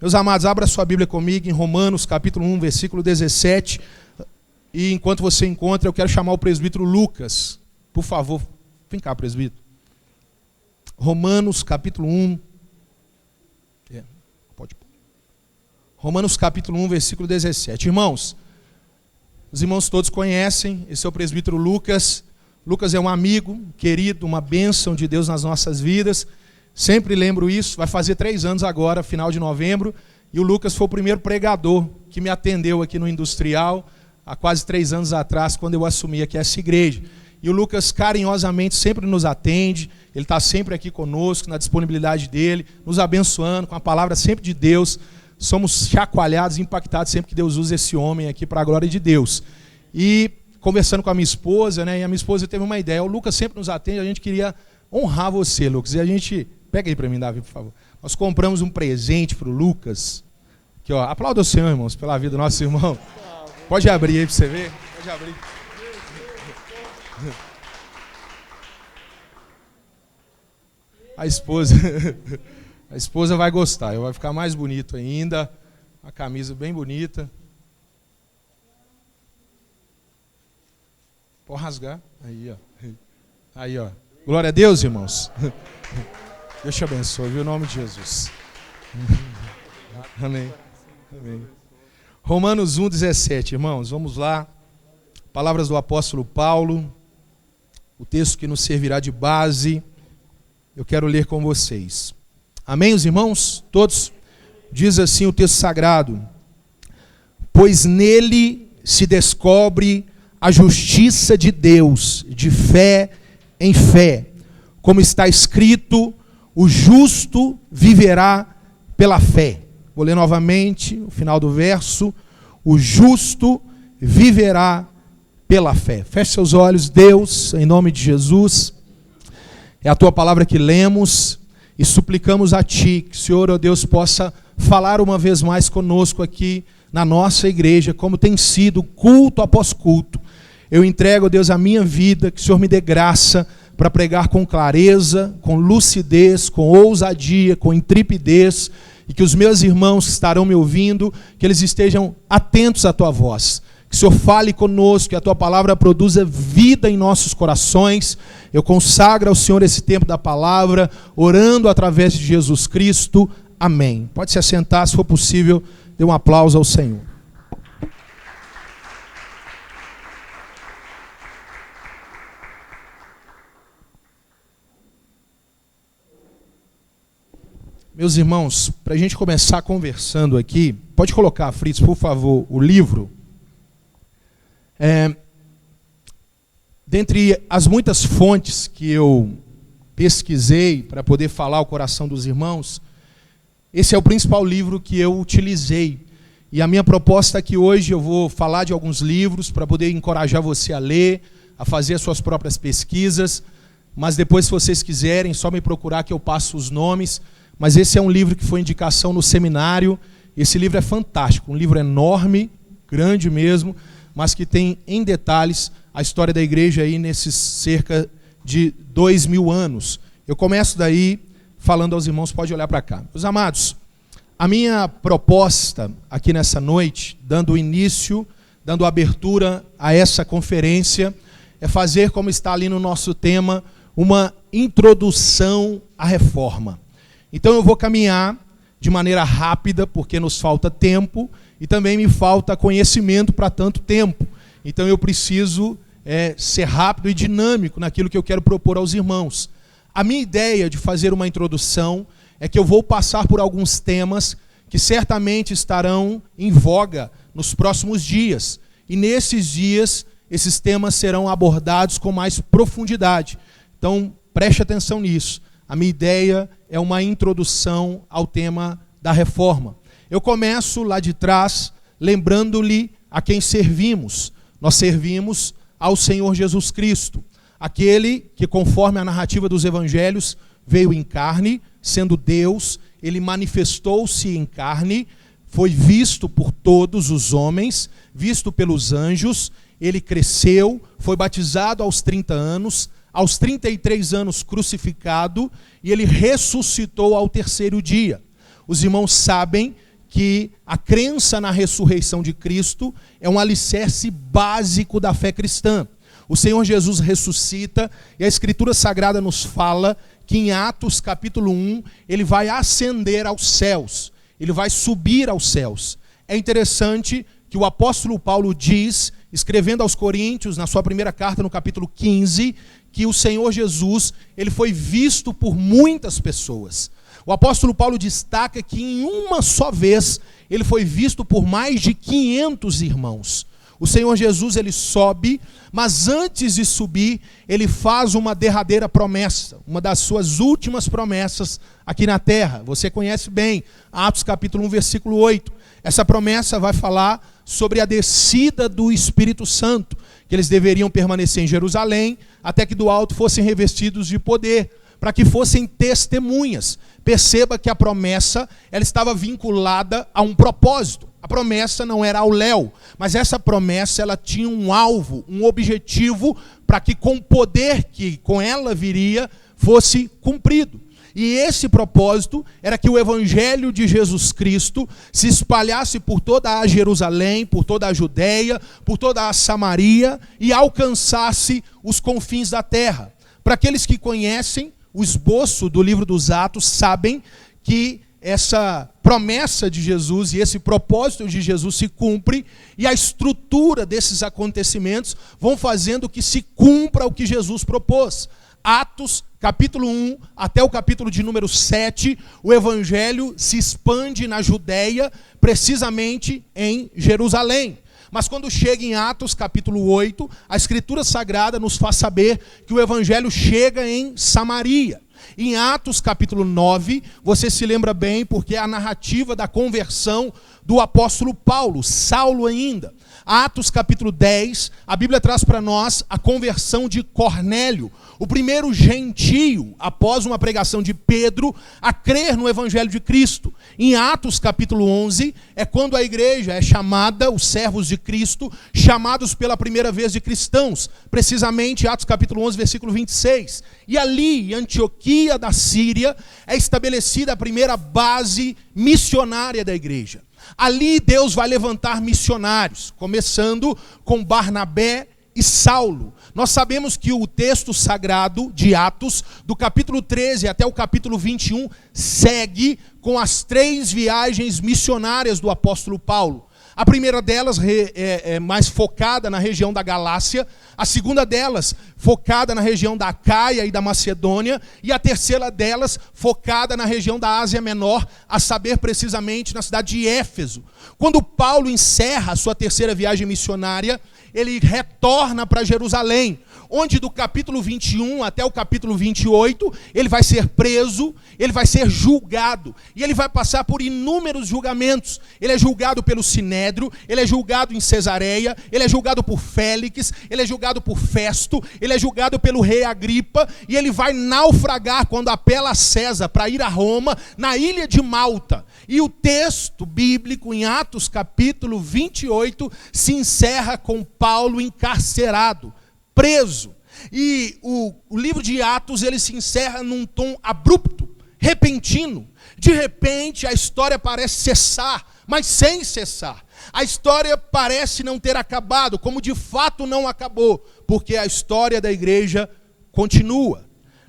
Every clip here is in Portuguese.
Meus amados, abra sua Bíblia comigo em Romanos, capítulo 1, versículo 17. E enquanto você encontra, eu quero chamar o presbítero Lucas. Por favor, vem cá, presbítero. Romanos, capítulo 1. Romanos, capítulo 1, versículo 17. Irmãos, os irmãos todos conhecem, esse é o presbítero Lucas. Lucas é um amigo, querido, uma bênção de Deus nas nossas vidas. Sempre lembro isso, vai fazer 3 anos agora, final de novembro, e o Lucas foi o primeiro pregador que me atendeu aqui no Industrial, há quase 3 anos atrás, quando eu assumi aqui essa igreja. E o Lucas carinhosamente sempre nos atende, ele está sempre aqui conosco, na disponibilidade dele, nos abençoando com a palavra sempre de Deus. Somos chacoalhados, impactados sempre que Deus usa esse homem aqui para a glória de Deus. E conversando com a minha esposa, né, e a minha esposa teve uma ideia, o Lucas sempre nos atende, a gente queria honrar você, Lucas, e a gente... Pega aí para mim, Davi, por favor. Nós compramos um presente para o Lucas. Aqui, ó. Aplauda o Senhor, irmãos, pela vida do nosso irmão. Pode abrir aí para você ver. Pode abrir. A esposa vai gostar. Vai ficar mais bonito ainda. A camisa bem bonita. Pode rasgar. Aí, ó. Aí, ó. Glória a Deus, irmãos. Deus te abençoe, viu? Em nome de Jesus. Amém. Amém. Romanos 1, 17, irmãos, vamos lá. Palavras do apóstolo Paulo, o texto que nos servirá de base, eu quero ler com vocês. Amém, os irmãos? Todos? Diz assim o texto sagrado: pois nele se descobre a justiça de Deus, de fé em fé, como está escrito: o justo viverá pela fé. Vou ler novamente o final do verso. O justo viverá pela fé. Feche seus olhos, Deus, em nome de Jesus. É a tua palavra que lemos e suplicamos a ti que o Senhor, ó Deus, possa falar uma vez mais conosco aqui na nossa igreja, como tem sido culto após culto. Eu entrego, ó Deus, a minha vida, que o Senhor me dê graça para pregar com clareza, com lucidez, com ousadia, com intrepidez, e que os meus irmãos que estarão me ouvindo, que eles estejam atentos à tua voz. Que o Senhor fale conosco, que a tua palavra produza vida em nossos corações. Eu consagro ao Senhor esse tempo da palavra, orando através de Jesus Cristo. Amém. Pode se assentar, se for possível, dê um aplauso ao Senhor. Meus irmãos, para a gente começar conversando aqui, pode colocar, Fritz, por favor, o livro. Dentre as muitas fontes que eu pesquisei para poder falar ao coração dos irmãos, esse é o principal livro que eu utilizei. E a minha proposta aqui hoje, eu vou falar de alguns livros para poder encorajar você a ler, a fazer as suas próprias pesquisas, mas depois, se vocês quiserem, só me procurar que eu passo os nomes. Mas esse é um livro que foi indicação no seminário. Esse livro é fantástico, um livro enorme, grande mesmo, mas que tem em detalhes a história da igreja aí nesses cerca de 2000 anos. Eu começo daí falando aos irmãos, pode olhar para cá. Meus amados, a minha proposta aqui nessa noite, dando início, dando abertura a essa conferência, é fazer, como está ali no nosso tema, uma introdução à reforma. Então eu vou caminhar de maneira rápida, porque nos falta tempo, e também me falta conhecimento para tanto tempo. Então eu preciso ser rápido e dinâmico naquilo que eu quero propor aos irmãos. A minha ideia de fazer uma introdução é que eu vou passar por alguns temas que certamente estarão em voga nos próximos dias. E nesses dias, esses temas serão abordados com mais profundidade. Então preste atenção nisso. A minha ideia é uma introdução ao tema da reforma. Eu começo lá de trás, lembrando-lhe a quem servimos. Nós servimos ao Senhor Jesus Cristo, aquele que, conforme a narrativa dos evangelhos, veio em carne, sendo Deus, ele manifestou-se em carne, foi visto por todos os homens, visto pelos anjos, ele cresceu, foi batizado aos 30 anos, aos 33 anos crucificado, e ele ressuscitou ao 3º dia. Os irmãos sabem que a crença na ressurreição de Cristo é um alicerce básico da fé cristã. O Senhor Jesus ressuscita e a Escritura Sagrada nos fala que em Atos capítulo 1 ele vai ascender aos céus, ele vai subir aos céus. É interessante que o apóstolo Paulo diz, escrevendo aos Coríntios, na sua primeira carta, no capítulo 15, que o Senhor Jesus ele foi visto por muitas pessoas. O apóstolo Paulo destaca que em uma só vez ele foi visto por mais de 500 irmãos. O Senhor Jesus ele sobe, mas antes de subir, ele faz uma derradeira promessa, uma das suas últimas promessas aqui na terra. Você conhece bem, Atos capítulo 1, versículo 8. Essa promessa vai falar sobre a descida do Espírito Santo, que eles deveriam permanecer em Jerusalém, até que do alto fossem revestidos de poder, para que fossem testemunhas. Perceba que a promessa ela estava vinculada a um propósito. A promessa não era ao léu, mas essa promessa ela tinha um alvo, um objetivo, para que com o poder que com ela viria, fosse cumprido. E esse propósito era que o evangelho de Jesus Cristo se espalhasse por toda a Jerusalém, por toda a Judeia, por toda a Samaria e alcançasse os confins da terra. Para aqueles que conhecem o esboço do livro dos Atos, sabem que essa promessa de Jesus e esse propósito de Jesus se cumpre e a estrutura desses acontecimentos vão fazendo que se cumpra o que Jesus propôs. Atos, capítulo 1, até o capítulo de número 7, o evangelho se expande na Judeia, precisamente em Jerusalém. Mas quando chega em Atos, capítulo 8, a Escritura Sagrada nos faz saber que o evangelho chega em Samaria. Em Atos, capítulo 9, você se lembra bem, porque é a narrativa da conversão do apóstolo Paulo, Saulo ainda. Atos, capítulo 10, a Bíblia traz para nós a conversão de Cornélio, o primeiro gentio, após uma pregação de Pedro, a crer no evangelho de Cristo. Em Atos, capítulo 11, é quando a igreja é chamada, os servos de Cristo, chamados pela primeira vez de cristãos. Precisamente, Atos, capítulo 11, versículo 26. E ali, em Antioquia da Síria, é estabelecida a primeira base missionária da igreja. Ali Deus vai levantar missionários, começando com Barnabé e Saulo. Nós sabemos que o texto sagrado de Atos, do capítulo 13 até o capítulo 21, segue com as 3 viagens missionárias do apóstolo Paulo. A primeira delas é mais focada na região da Galácia, a segunda delas focada na região da Acaia e da Macedônia, e a terceira delas focada na região da Ásia Menor, a saber precisamente na cidade de Éfeso. Quando Paulo encerra a sua terceira viagem missionária, ele retorna para Jerusalém, onde do capítulo 21 até o capítulo 28, ele vai ser preso, ele vai ser julgado, e ele vai passar por inúmeros julgamentos. Ele é julgado pelo Sinédrio, ele é julgado em Cesareia, ele é julgado por Félix, ele é julgado por Festo, ele é julgado pelo rei Agripa, e ele vai naufragar quando apela a César para ir a Roma, na ilha de Malta. E o texto bíblico em Atos capítulo 28 se encerra com Paulo encarcerado, preso. E o livro de Atos ele se encerra num tom abrupto, repentino. De repente a história parece cessar, mas sem cessar. A história parece não ter acabado, como de fato não acabou, porque a história da igreja continua.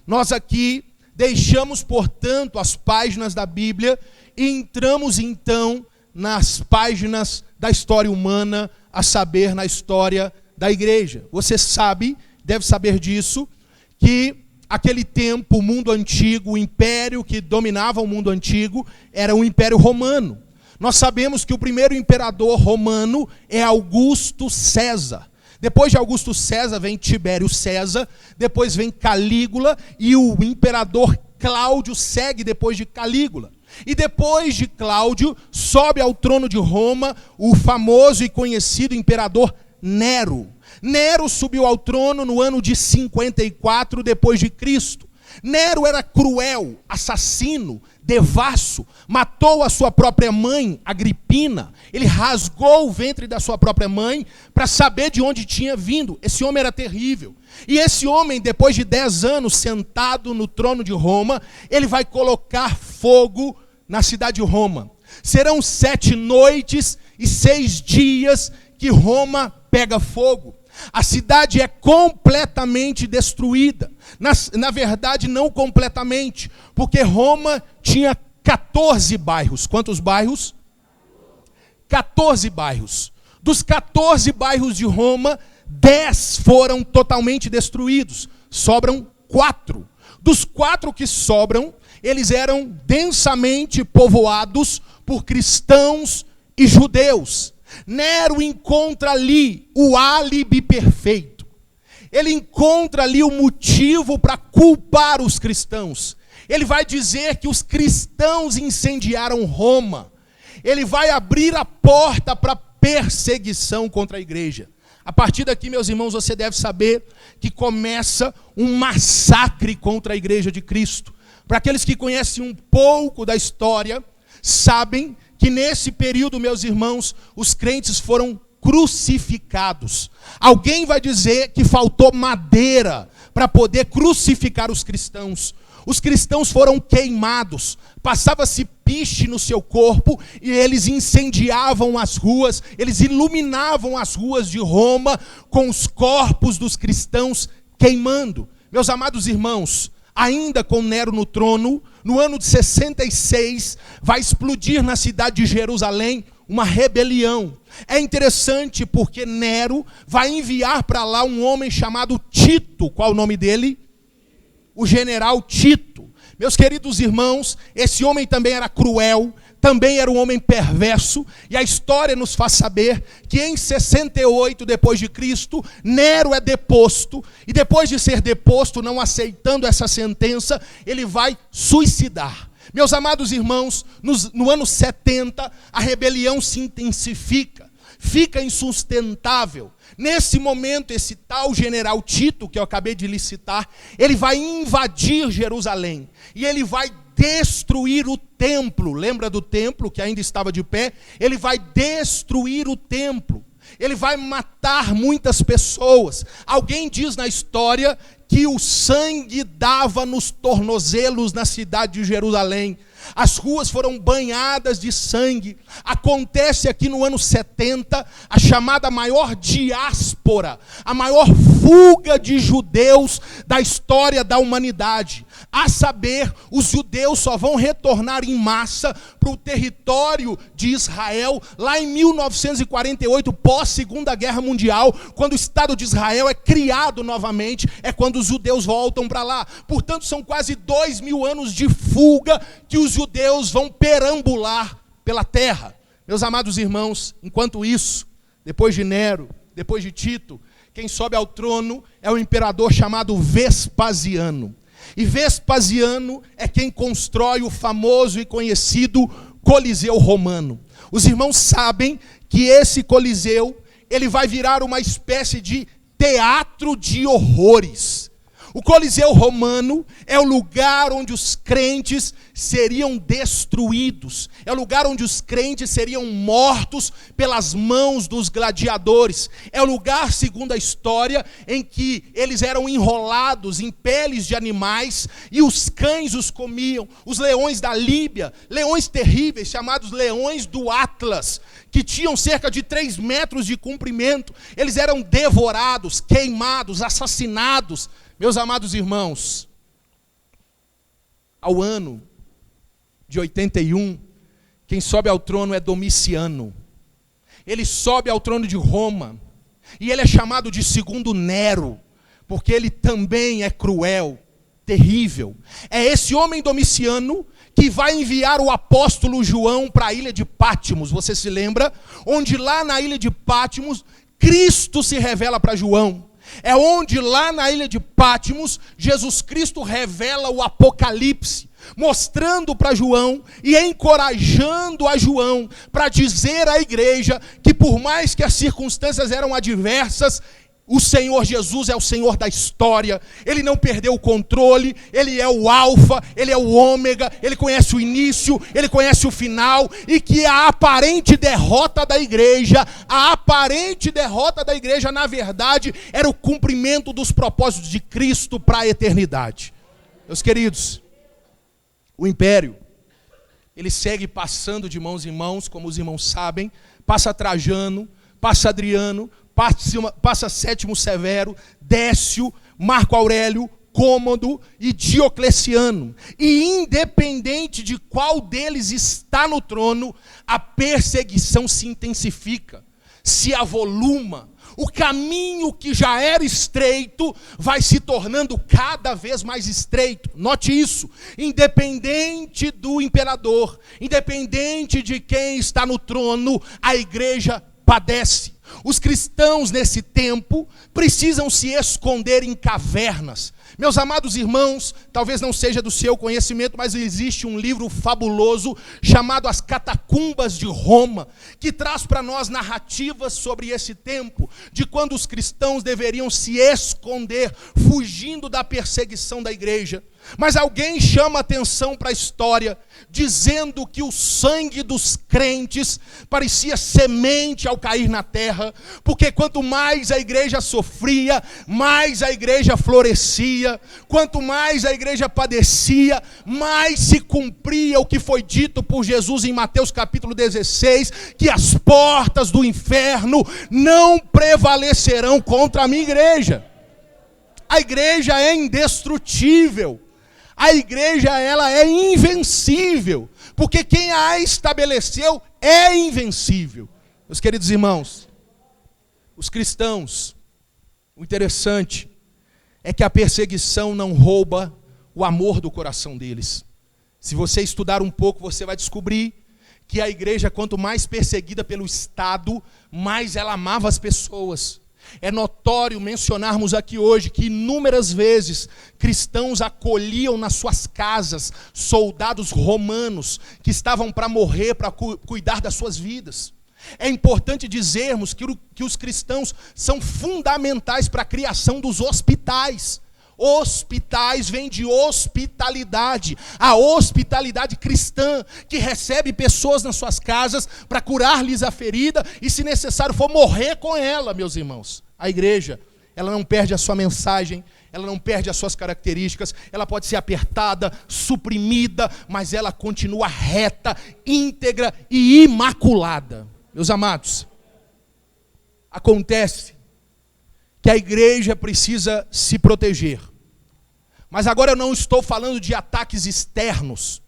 Nós aqui deixamos, portanto, as páginas da Bíblia e entramos então nas páginas da história humana, a saber, na história da igreja. Você sabe, deve saber disso, que aquele tempo, o mundo antigo, o império que dominava o mundo antigo, era o Império Romano. Nós sabemos que o primeiro imperador romano é Augusto César. Depois de Augusto César vem Tibério César, depois vem Calígula e o imperador Cláudio segue depois de Calígula. E depois de Cláudio, sobe ao trono de Roma o famoso e conhecido imperador Nero. Nero subiu ao trono no ano de 54 depois de Cristo. Nero era cruel, assassino, devasso, matou a sua própria mãe, Agripina. Ele rasgou o ventre da sua própria mãe para saber de onde tinha vindo. Esse homem era terrível. E esse homem, depois de 10 anos sentado no trono de Roma, ele vai colocar fogo na cidade de Roma. Serão 7 noites e 6 dias que Roma pega fogo. A cidade é completamente destruída. Na verdade, não completamente, porque Roma tinha 14 bairros. Quantos bairros? 14 bairros. Dos 14 bairros de Roma, 10 foram totalmente destruídos. Sobram 4. Dos 4 que sobram, eles eram densamente povoados por cristãos e judeus. Nero encontra ali o álibi perfeito. Ele encontra ali o motivo para culpar os cristãos. Ele vai dizer que os cristãos incendiaram Roma. Ele vai abrir a porta para perseguição contra a igreja. A partir daqui, meus irmãos, você deve saber que começa um massacre contra a igreja de Cristo. Para aqueles que conhecem um pouco da história, sabem que nesse período, meus irmãos, os crentes foram crucificados. Alguém vai dizer que faltou madeira para poder crucificar os cristãos. Os cristãos foram queimados, passava-se piche no seu corpo e eles incendiavam as ruas, eles iluminavam as ruas de Roma com os corpos dos cristãos queimando. Meus amados irmãos, ainda com Nero no trono, no ano de 66, vai explodir na cidade de Jerusalém uma rebelião. É interessante porque Nero vai enviar para lá um homem chamado Tito. Qual o nome dele? O general Tito. Meus queridos irmãos, esse homem também era cruel, também era um homem perverso, e a história nos faz saber que em 68 depois de Cristo, Nero é deposto, e depois de ser deposto, não aceitando essa sentença, ele vai suicidar. Meus amados irmãos, no ano 70, a rebelião se intensifica, fica insustentável. Nesse momento, esse tal general Tito, que eu acabei de lhe citar, ele vai invadir Jerusalém, e ele vai destruir o templo. Lembra do templo que ainda estava de pé? Ele vai destruir o templo. Ele vai matar muitas pessoas. Alguém diz na história que o sangue dava nos tornozelos na cidade de Jerusalém. As ruas foram banhadas de sangue. Acontece aqui no ano 70 a chamada maior diáspora, a maior fuga de judeus da história da humanidade. A saber, os judeus só vão retornar em massa para o território de Israel lá em 1948, pós-Segunda Guerra Mundial, quando o Estado de Israel é criado novamente, é quando os judeus voltam para lá. Portanto, são quase 2000 anos de fuga que os judeus vão perambular pela terra. Meus amados irmãos, enquanto isso, depois de Nero, depois de Tito, quem sobe ao trono é o imperador chamado Vespasiano. E Vespasiano é quem constrói o famoso e conhecido Coliseu Romano. Os irmãos sabem que esse Coliseu, ele vai virar uma espécie de teatro de horrores. O Coliseu Romano é o lugar onde os crentes seriam destruídos. É o lugar onde os crentes seriam mortos pelas mãos dos gladiadores. É o lugar, segundo a história, em que eles eram enrolados em peles de animais e os cães os comiam. Os leões da Líbia, leões terríveis, chamados leões do Atlas, que tinham cerca de 3 metros de comprimento, eles eram devorados, queimados, assassinados. Meus amados irmãos, ao ano de 81, quem sobe ao trono é Domiciano. Ele sobe ao trono de Roma, e ele é chamado de segundo Nero, porque ele também é cruel, terrível. É esse homem Domiciano que vai enviar o apóstolo João para a ilha de Pátimos, você se lembra? Onde lá na ilha de Pátimos, Cristo se revela para João. É onde lá na ilha de Pátimos, Jesus Cristo revela o Apocalipse, mostrando para João e encorajando a João para dizer à igreja que por mais que as circunstâncias eram adversas, o Senhor Jesus é o Senhor da história. Ele não perdeu o controle. Ele é o alfa, ele é o ômega. Ele conhece o início, ele conhece o final. E que a aparente derrota da igreja, na verdade, era o cumprimento dos propósitos de Cristo para a eternidade. Meus queridos, o império ele segue passando de mãos em mãos, como os irmãos sabem. Passa Trajano, passa Adriano, passa Sétimo Severo, Décio, Marco Aurélio, Cômodo e Diocleciano. E independente de qual deles está no trono, a perseguição se intensifica, se avoluma. O caminho que já era estreito vai se tornando cada vez mais estreito. Note isso. Independente do imperador, independente de quem está no trono, a igreja padece. Os cristãos nesse tempo precisam se esconder em cavernas. Meus amados irmãos, talvez não seja do seu conhecimento, mas existe um livro fabuloso chamado As Catacumbas de Roma, que traz para nós narrativas sobre esse tempo, de quando os cristãos deveriam se esconder, fugindo da perseguição da igreja. Mas alguém chama atenção para a história, dizendo que o sangue dos crentes parecia semente ao cair na terra, porque quanto mais a igreja sofria, mais a igreja florescia. Quanto mais a igreja padecia, mais se cumpria o que foi dito por Jesus em Mateus capítulo 16, que as portas do inferno não prevalecerão contra a minha igreja. A igreja é indestrutível. A igreja, ela é invencível, porque quem a estabeleceu é invencível. Meus queridos irmãos, os cristãos, o interessante é que a perseguição não rouba o amor do coração deles. Se você estudar um pouco, você vai descobrir que a igreja, quanto mais perseguida pelo Estado, mais ela amava as pessoas. É notório mencionarmos aqui hoje que inúmeras vezes cristãos acolhiam nas suas casas soldados romanos que estavam para morrer, para cuidar das suas vidas. É importante dizermos que os cristãos são fundamentais para a criação dos hospitais. Hospitais vem de hospitalidade, a hospitalidade cristã, que recebe pessoas nas suas casas para curar-lhes a ferida e, se necessário for, morrer com ela, meus irmãos. A igreja, ela não perde a sua mensagem, ela não perde as suas características, ela pode ser apertada, suprimida, mas ela continua reta, íntegra e imaculada. Meus amados, acontece que a igreja precisa se proteger. Mas agora eu não estou falando de ataques externos,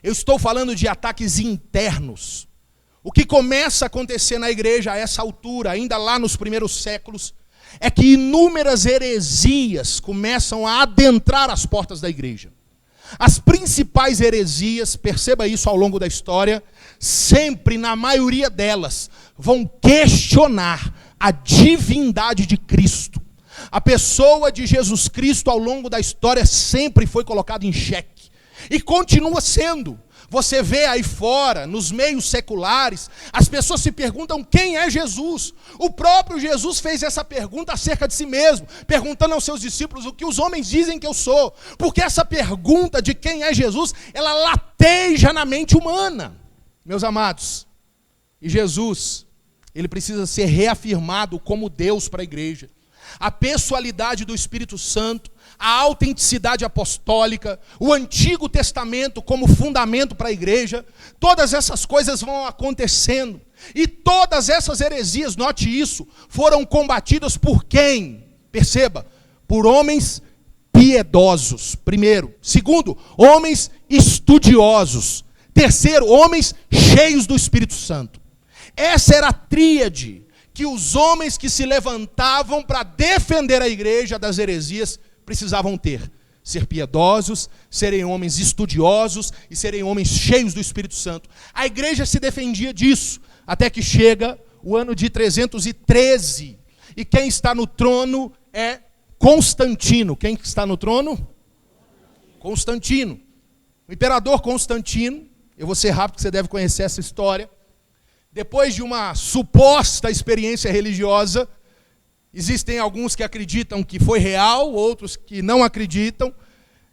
eu estou falando de ataques internos. O que começa a acontecer na igreja a essa altura, ainda lá nos primeiros séculos, é que inúmeras heresias começam a adentrar as portas da igreja. As principais heresias, perceba isso ao longo da história, sempre, na maioria delas, vão questionar a divindade de Cristo. A pessoa de Jesus Cristo ao longo da história sempre foi colocada em xeque. E continua sendo. Você vê aí fora, nos meios seculares, as pessoas se perguntam quem é Jesus. O próprio Jesus fez essa pergunta acerca de si mesmo, perguntando aos seus discípulos o que os homens dizem que eu sou. Porque essa pergunta de quem é Jesus, ela lateja na mente humana. Meus amados, e Jesus, ele precisa ser reafirmado como Deus para a igreja. A pessoalidade do Espírito Santo, a autenticidade apostólica, o Antigo Testamento como fundamento para a igreja, todas essas coisas vão acontecendo. E todas essas heresias, note isso, foram combatidas por quem? Perceba, por homens piedosos, primeiro. Segundo, homens estudiosos. Terceiro, homens cheios do Espírito Santo. Essa era a tríade que os homens que se levantavam para defender a igreja das heresias precisavam ter. Ser piedosos, serem homens estudiosos e serem homens cheios do Espírito Santo. A igreja se defendia disso, até que chega o ano de 313. E quem está no trono é Constantino. Quem está no trono? Constantino. O imperador Constantino, eu vou ser rápido porque você deve conhecer essa história. Depois de uma suposta experiência religiosa, existem alguns que acreditam que foi real, outros que não acreditam.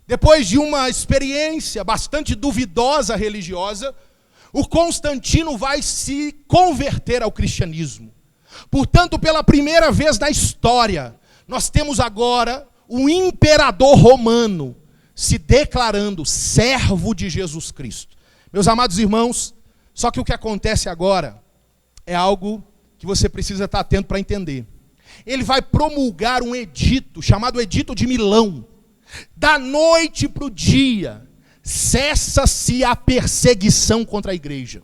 Depois de uma experiência bastante duvidosa religiosa, o Constantino vai se converter ao cristianismo. Portanto, pela primeira vez na história, nós temos agora um imperador romano se declarando servo de Jesus Cristo. Meus amados irmãos, só que o que acontece agora é algo que você precisa estar atento para entender. Ele vai promulgar um edito, chamado Edito de Milão. Da noite para o dia, cessa-se a perseguição contra a igreja.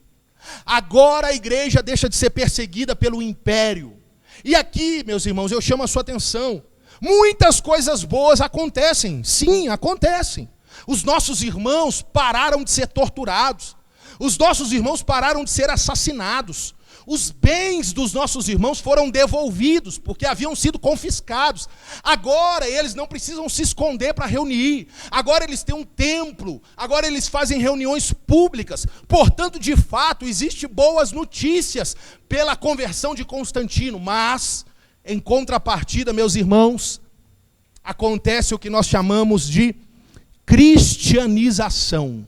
Agora a igreja deixa de ser perseguida pelo império. E aqui, meus irmãos, eu chamo a sua atenção. Muitas coisas boas acontecem. Sim, acontecem. Os nossos irmãos pararam de ser torturados. Os nossos irmãos pararam de ser assassinados. Os bens dos nossos irmãos foram devolvidos, porque haviam sido confiscados. Agora eles não precisam se esconder para reunir. Agora eles têm um templo. Agora eles fazem reuniões públicas. Portanto, de fato, existem boas notícias pela conversão de Constantino. Mas, em contrapartida, meus irmãos, acontece o que nós chamamos de cristianização.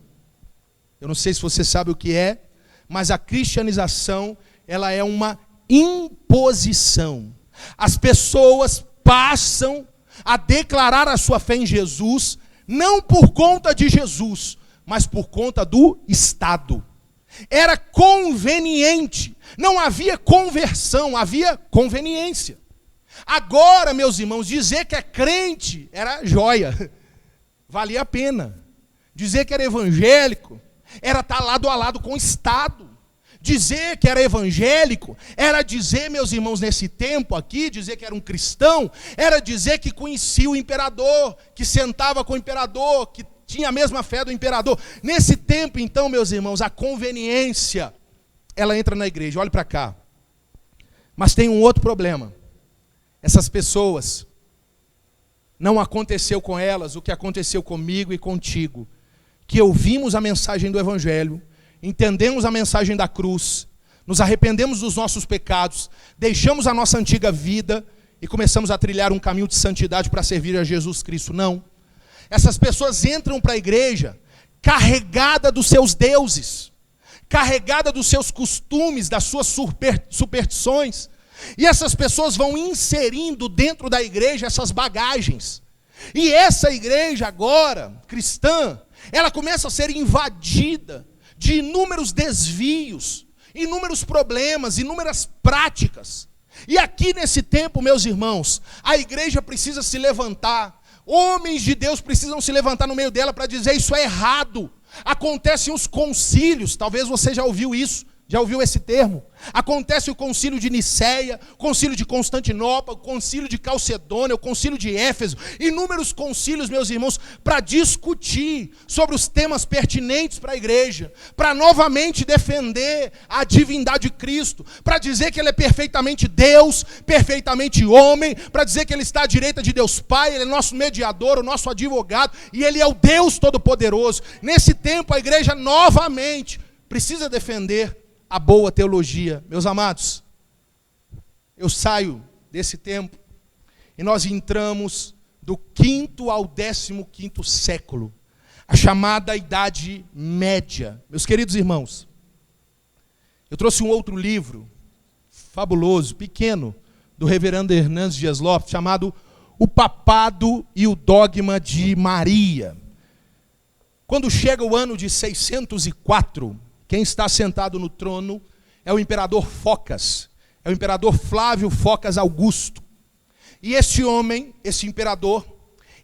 Eu não sei se você sabe o que é, mas a cristianização, ela é uma imposição. As pessoas passam a declarar a sua fé em Jesus, não por conta de Jesus, mas por conta do Estado. Era conveniente, não havia conversão, havia conveniência. Agora, meus irmãos, dizer que é crente era joia, valia a pena. Dizer que era evangélico era estar lado a lado com o Estado. Dizer que era evangélico era dizer, meus irmãos, nesse tempo aqui, dizer que era um cristão, era dizer que conhecia o imperador, que sentava com o imperador, que tinha a mesma fé do imperador. Nesse tempo, então, meus irmãos, a conveniência, ela entra na igreja. Olhe para cá. Mas tem um outro problema. Essas pessoas, não aconteceu com elas o que aconteceu comigo e contigo, que ouvimos a mensagem do evangelho, entendemos a mensagem da cruz, nos arrependemos dos nossos pecados, deixamos a nossa antiga vida e começamos a trilhar um caminho de santidade para servir a Jesus Cristo. Não. Essas pessoas entram para a igreja carregada dos seus deuses, carregada dos seus costumes, das suas superstições. E essas pessoas vão inserindo dentro da igreja essas bagagens. E essa igreja agora, cristã, ela começa a ser invadida de inúmeros desvios, inúmeros problemas, inúmeras práticas. E aqui nesse tempo, meus irmãos, a igreja precisa se levantar, homens de Deus precisam se levantar no meio dela para dizer: isso é errado. Acontecem os concílios, talvez você já ouviu isso, já ouviu esse termo? Acontece o concílio de Niceia, o concílio de Constantinopla, o concílio de Calcedônia, o concílio de Éfeso, inúmeros concílios, meus irmãos, para discutir sobre os temas pertinentes para a igreja, para novamente defender a divindade de Cristo, para dizer que Ele é perfeitamente Deus, perfeitamente homem, para dizer que Ele está à direita de Deus Pai, Ele é nosso mediador, o nosso advogado, e Ele é o Deus Todo-Poderoso. Nesse tempo, a igreja novamente precisa defender a boa teologia. Meus amados, eu saio desse tempo e nós entramos do 5º ao 15º século, a chamada Idade Média. Meus queridos irmãos, eu trouxe um outro livro fabuloso, pequeno, do reverendo Hernandes Dias Lopes, chamado O Papado e o Dogma de Maria. Quando chega o ano de 604, quem está sentado no trono é o imperador Focas, é o imperador Flávio Focas Augusto. E esse homem, esse imperador,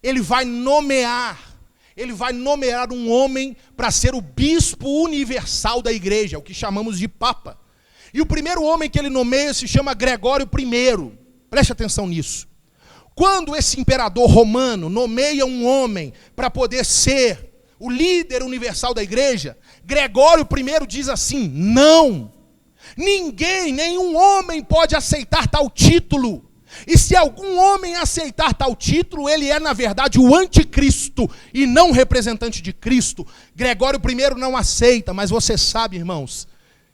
ele vai nomear um homem para ser o bispo universal da igreja, o que chamamos de Papa. E o primeiro homem que ele nomeia se chama Gregório I. Preste atenção nisso. Quando esse imperador romano nomeia um homem para poder ser o líder universal da igreja, Gregório I diz assim: não, ninguém, nenhum homem pode aceitar tal título. E se algum homem aceitar tal título, ele é na verdade o anticristo e não representante de Cristo. Gregório I não aceita, mas você sabe, irmãos,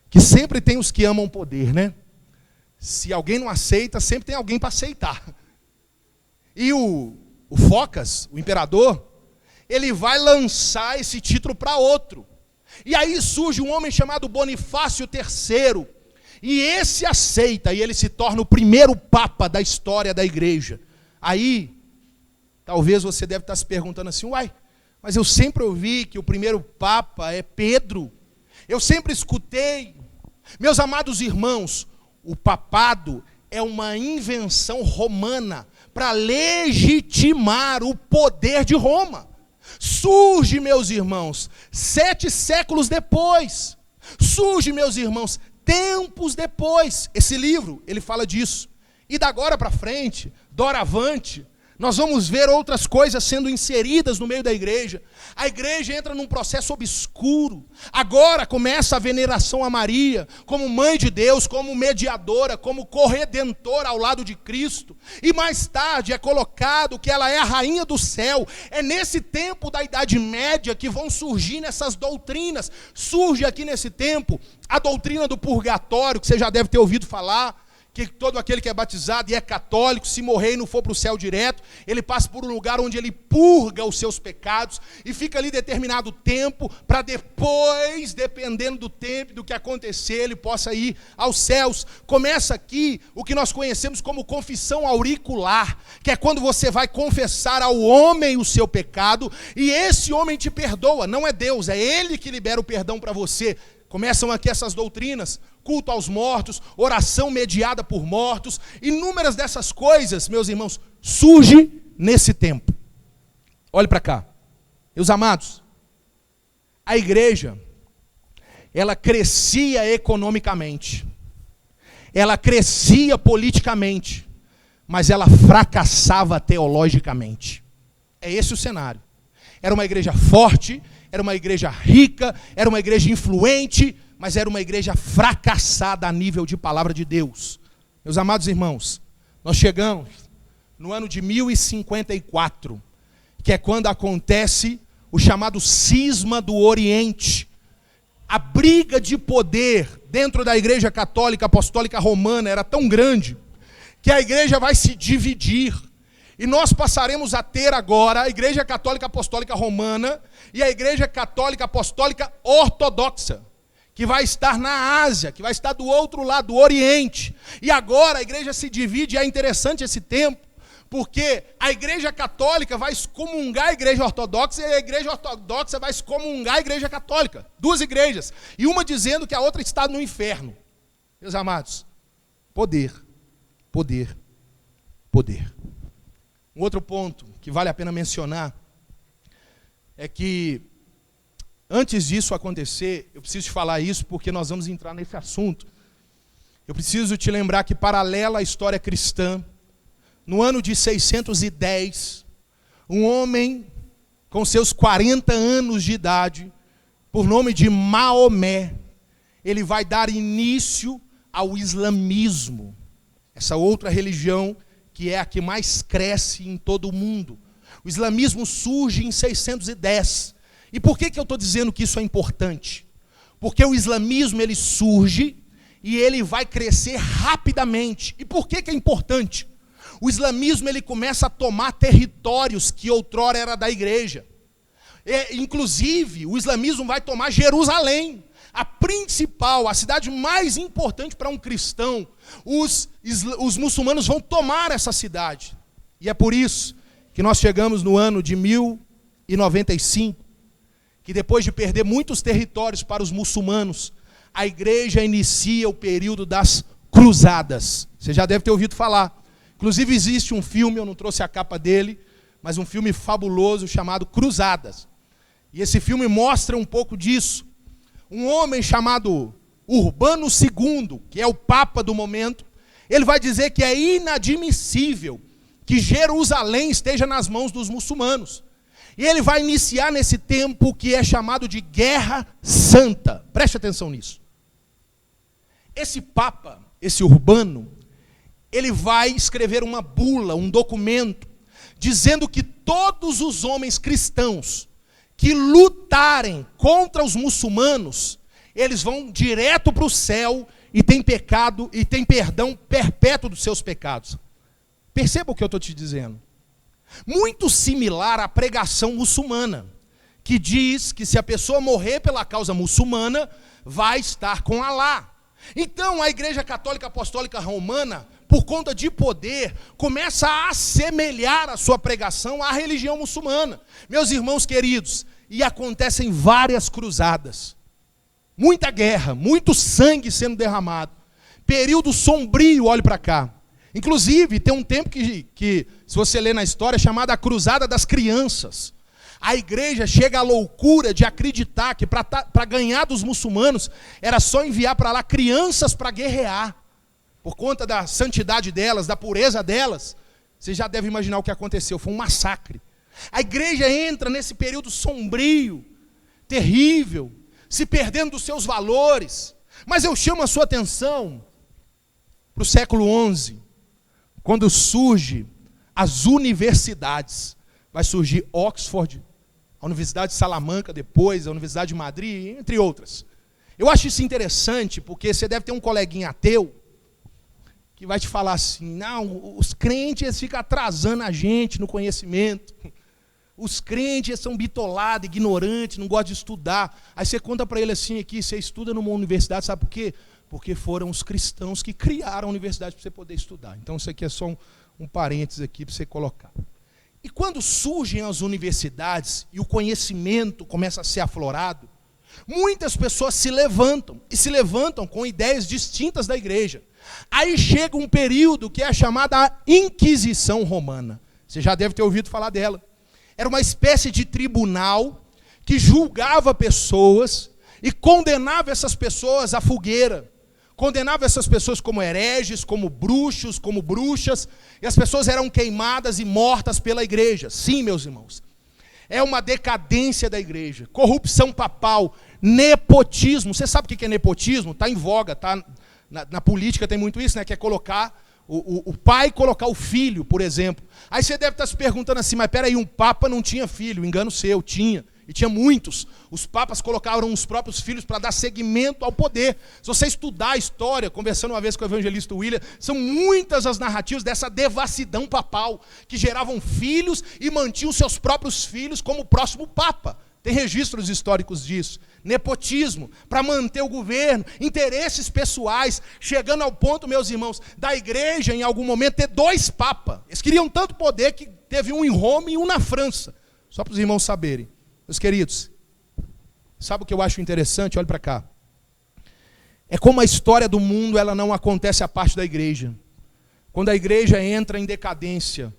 que sempre tem os que amam poder, né? Se alguém não aceita, sempre tem alguém para aceitar. E o Focas, o imperador, ele vai lançar esse título para outro. E aí surge um homem chamado Bonifácio III. E esse aceita, e ele se torna o primeiro papa da história da igreja. Aí, talvez você deve estar se perguntando assim: uai, mas eu sempre ouvi que o primeiro papa é Pedro. Eu sempre escutei, meus amados irmãos, o papado é uma invenção romana para legitimar o poder de Roma. Surge, meus irmãos, 7 séculos depois. Surge, meus irmãos, tempos depois. Esse livro, ele fala disso. E da agora para frente, doravante, nós vamos ver outras coisas sendo inseridas no meio da igreja. A igreja entra num processo obscuro. Agora começa a veneração a Maria, como mãe de Deus, como mediadora, como corredentora ao lado de Cristo. E mais tarde é colocado que ela é a rainha do céu. É nesse tempo da Idade Média que vão surgir essas doutrinas. Surge aqui nesse tempo a doutrina do purgatório, que você já deve ter ouvido falar. Que todo aquele que é batizado e é católico, se morrer e não for para o céu direto, ele passa por um lugar onde ele purga os seus pecados e fica ali determinado tempo para depois, dependendo do tempo, do que acontecer, ele possa ir aos céus. Começa aqui o que nós conhecemos como confissão auricular, que é quando você vai confessar ao homem o seu pecado e esse homem te perdoa. Não é Deus, é ele que libera o perdão para você. Começam aqui essas doutrinas, culto aos mortos, oração mediada por mortos, inúmeras dessas coisas, meus irmãos, surge nesse tempo. Olhe para cá, meus amados, a igreja, ela crescia economicamente, ela crescia politicamente, mas ela fracassava teologicamente. É esse o cenário. Era uma igreja forte, era uma igreja rica, era uma igreja influente, mas era uma igreja fracassada a nível de palavra de Deus. Meus amados irmãos, nós chegamos no ano de 1054, que é quando acontece o chamado cisma do Oriente. A briga de poder dentro da igreja católica apostólica romana era tão grande, que a igreja vai se dividir. E nós passaremos a ter agora a Igreja Católica Apostólica Romana e a Igreja Católica Apostólica Ortodoxa, que vai estar na Ásia, que vai estar do outro lado, do Oriente. E agora a igreja se divide, e é interessante esse tempo, porque a Igreja Católica vai excomungar a Igreja Ortodoxa e a Igreja Ortodoxa vai excomungar a Igreja Católica. 2 igrejas, e uma dizendo que a outra está no inferno. Meus amados, poder, poder, poder. Um outro ponto que vale a pena mencionar é que, antes disso acontecer, eu preciso te falar isso porque nós vamos entrar nesse assunto. Eu preciso te lembrar que, paralela à história cristã, no ano de 610, um homem com seus 40 anos de idade, por nome de Maomé, ele vai dar início ao islamismo, essa outra religião que é a que mais cresce em todo o mundo. O islamismo surge em 610. E por que eu estou dizendo que isso é importante? Porque o islamismo ele surge e ele vai crescer rapidamente. E por que é importante? O islamismo ele começa a tomar territórios que outrora era da igreja. Inclusive, o islamismo vai tomar Jerusalém, a principal, a cidade mais importante para um cristão. Os muçulmanos vão tomar essa cidade. E é por isso que nós chegamos no ano de 1095, que depois de perder muitos territórios para os muçulmanos, a igreja inicia o período das cruzadas. Você já deve ter ouvido falar. Inclusive existe um filme, eu não trouxe a capa dele, mas um filme fabuloso chamado Cruzadas. E esse filme mostra um pouco disso. Um homem chamado Urbano II, que é o Papa do momento, ele vai dizer que é inadmissível que Jerusalém esteja nas mãos dos muçulmanos. E ele vai iniciar nesse tempo que é chamado de Guerra Santa. Preste atenção nisso. Esse Papa, esse Urbano, ele vai escrever uma bula, um documento, dizendo que todos os homens cristãos que lutarem contra os muçulmanos, eles vão direto para o céu e têm pecado e têm perdão perpétuo dos seus pecados. Perceba o que eu estou te dizendo. Muito similar à pregação muçulmana, que diz que se a pessoa morrer pela causa muçulmana, vai estar com Alá. Então a Igreja Católica Apostólica Romana, por conta de poder, começa a assemelhar a sua pregação à religião muçulmana. Meus irmãos queridos, e acontecem várias cruzadas. muita guerra, muito sangue sendo derramado. Período sombrio, olhe para cá. Inclusive, tem um tempo que, se você ler na história, é chamada a Cruzada das Crianças. A igreja chega à loucura de acreditar que para ganhar dos muçulmanos era só enviar para lá crianças para guerrear. Por conta da santidade delas, da pureza delas. Você já deve imaginar o que aconteceu, foi um massacre. A igreja entra nesse período sombrio, terrível, se perdendo dos seus valores. Mas eu chamo a sua atenção para o século XI, quando surge as universidades. Vai surgir Oxford, a Universidade de Salamanca depois, a Universidade de Madrid, entre outras. Eu acho isso interessante, porque você deve ter um coleguinha ateu, que vai te falar assim, não, os crentes eles ficam atrasando a gente no conhecimento. Os crentes são bitolados, ignorantes, não gostam de estudar. Aí você conta para ele assim, aqui, você estuda numa universidade, sabe por quê? Porque foram os cristãos que criaram a universidade para você poder estudar. Então isso aqui é só um parênteses aqui para você colocar. E quando surgem as universidades e o conhecimento começa a ser aflorado, muitas pessoas se levantam, e se levantam com ideias distintas da igreja. Aí chega um período que é a chamada Inquisição Romana. Você já deve ter ouvido falar dela. Era uma espécie de tribunal que julgava pessoas e condenava essas pessoas à fogueira. Condenava essas pessoas como hereges, como bruxos, como bruxas. E as pessoas eram queimadas e mortas pela igreja. Sim, meus irmãos. É uma decadência da igreja. Corrupção papal, nepotismo. Você sabe o que é nepotismo? Está em voga, está... Na política tem muito isso, né? Que é colocar o pai colocar o filho, por exemplo. Aí você deve estar se perguntando assim, mas peraí, um papa não tinha filho, engano seu, tinha. E tinha muitos. Os papas colocaram os próprios filhos para dar seguimento ao poder. Se você estudar a história, conversando uma vez com o evangelista William, são muitas as narrativas dessa devassidão papal, que geravam filhos e mantinham seus próprios filhos como o próximo papa. Tem registros históricos disso. Nepotismo, para manter o governo, interesses pessoais, chegando ao ponto, meus irmãos, da igreja em algum momento ter 2 papas. Eles queriam tanto poder que teve um em Roma e um na França. Só para os irmãos saberem. Meus queridos, sabe o que eu acho interessante? Olha para cá. É como a história do mundo ela não acontece à parte da igreja. Quando a igreja entra em decadência,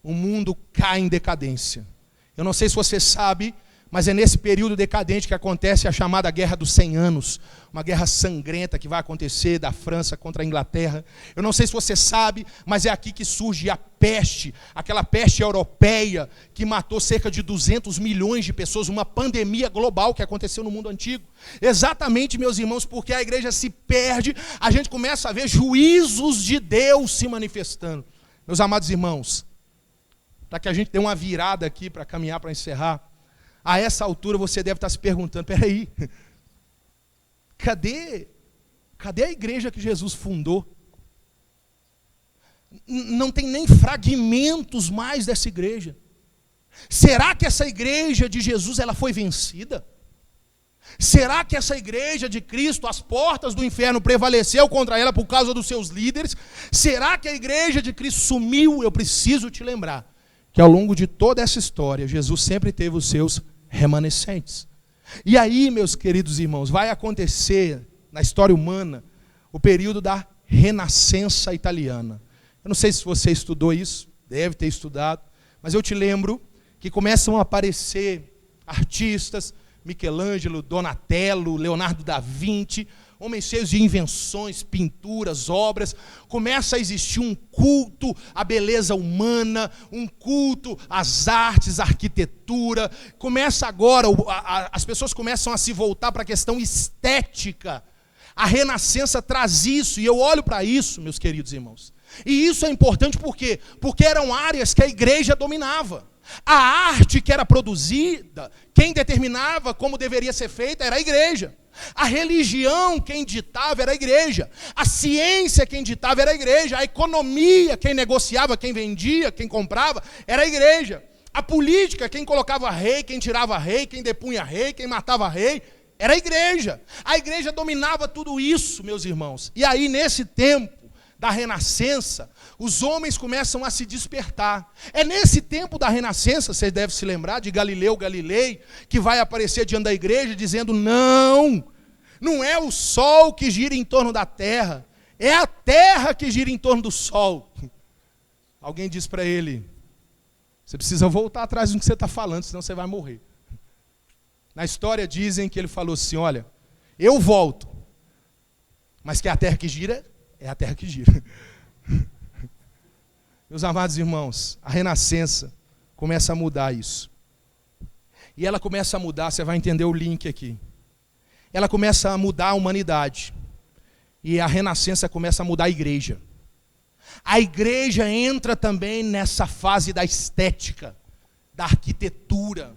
o mundo cai em decadência. Eu não sei se você sabe, mas é nesse período decadente que acontece a chamada Guerra dos 100 Anos, uma guerra sangrenta que vai acontecer da França contra a Inglaterra. Eu não sei se você sabe, mas é aqui que surge a peste, aquela peste europeia que matou cerca de 200 milhões de pessoas, uma pandemia global que aconteceu no mundo antigo. Exatamente, meus irmãos, porque a igreja se perde, a gente começa a ver juízos de Deus se manifestando. Meus amados irmãos, para que a gente dê uma virada aqui para caminhar, para encerrar, a essa altura você deve estar se perguntando, peraí, cadê a igreja que Jesus fundou? Não tem nem fragmentos mais dessa igreja. Será que essa igreja de Jesus ela foi vencida? Será que essa igreja de Cristo, as portas do inferno prevaleceu contra ela por causa dos seus líderes? Será que a igreja de Cristo sumiu? Eu preciso te lembrar que ao longo de toda essa história, Jesus sempre teve os seus remanescentes. E aí, meus queridos irmãos, vai acontecer na história humana o período da Renascença italiana. Eu não sei se você estudou isso, deve ter estudado, mas eu te lembro que começam a aparecer artistas, Michelangelo, Donatello, Leonardo da Vinci, homens cheios de invenções, pinturas, obras. Começa a existir um culto à beleza humana, um culto às artes, à arquitetura. Começa agora, as pessoas começam a se voltar para a questão estética. A Renascença traz isso, e eu olho para isso, meus queridos irmãos. E isso é importante por quê? Porque eram áreas que a igreja dominava. A arte que era produzida, quem determinava como deveria ser feita era a igreja. A religião quem ditava era a igreja. A ciência quem ditava era a igreja. A economia quem negociava, quem vendia, quem comprava era a igreja. A política quem colocava rei, quem tirava rei, quem depunha rei, quem matava rei era a igreja. A igreja dominava tudo isso, meus irmãos. E aí nesse tempo da Renascença, os homens começam a se despertar. É nesse tempo da Renascença, vocês devem se lembrar de Galileu Galilei, que vai aparecer diante da igreja dizendo, não, Não é o sol que gira em torno da terra, é a terra que gira em torno do sol. Alguém diz para ele: você precisa voltar atrás do que você está falando, senão você vai morrer. Na história dizem que ele falou assim: olha, eu volto, mas que a terra que gira é a terra que gira. Meus amados irmãos, a renascença começa a mudar isso. E ela começa a mudar, você vai entender o link aqui. Ela começa a mudar a humanidade. E a renascença começa a mudar a igreja. A igreja entra também nessa fase da estética, da arquitetura.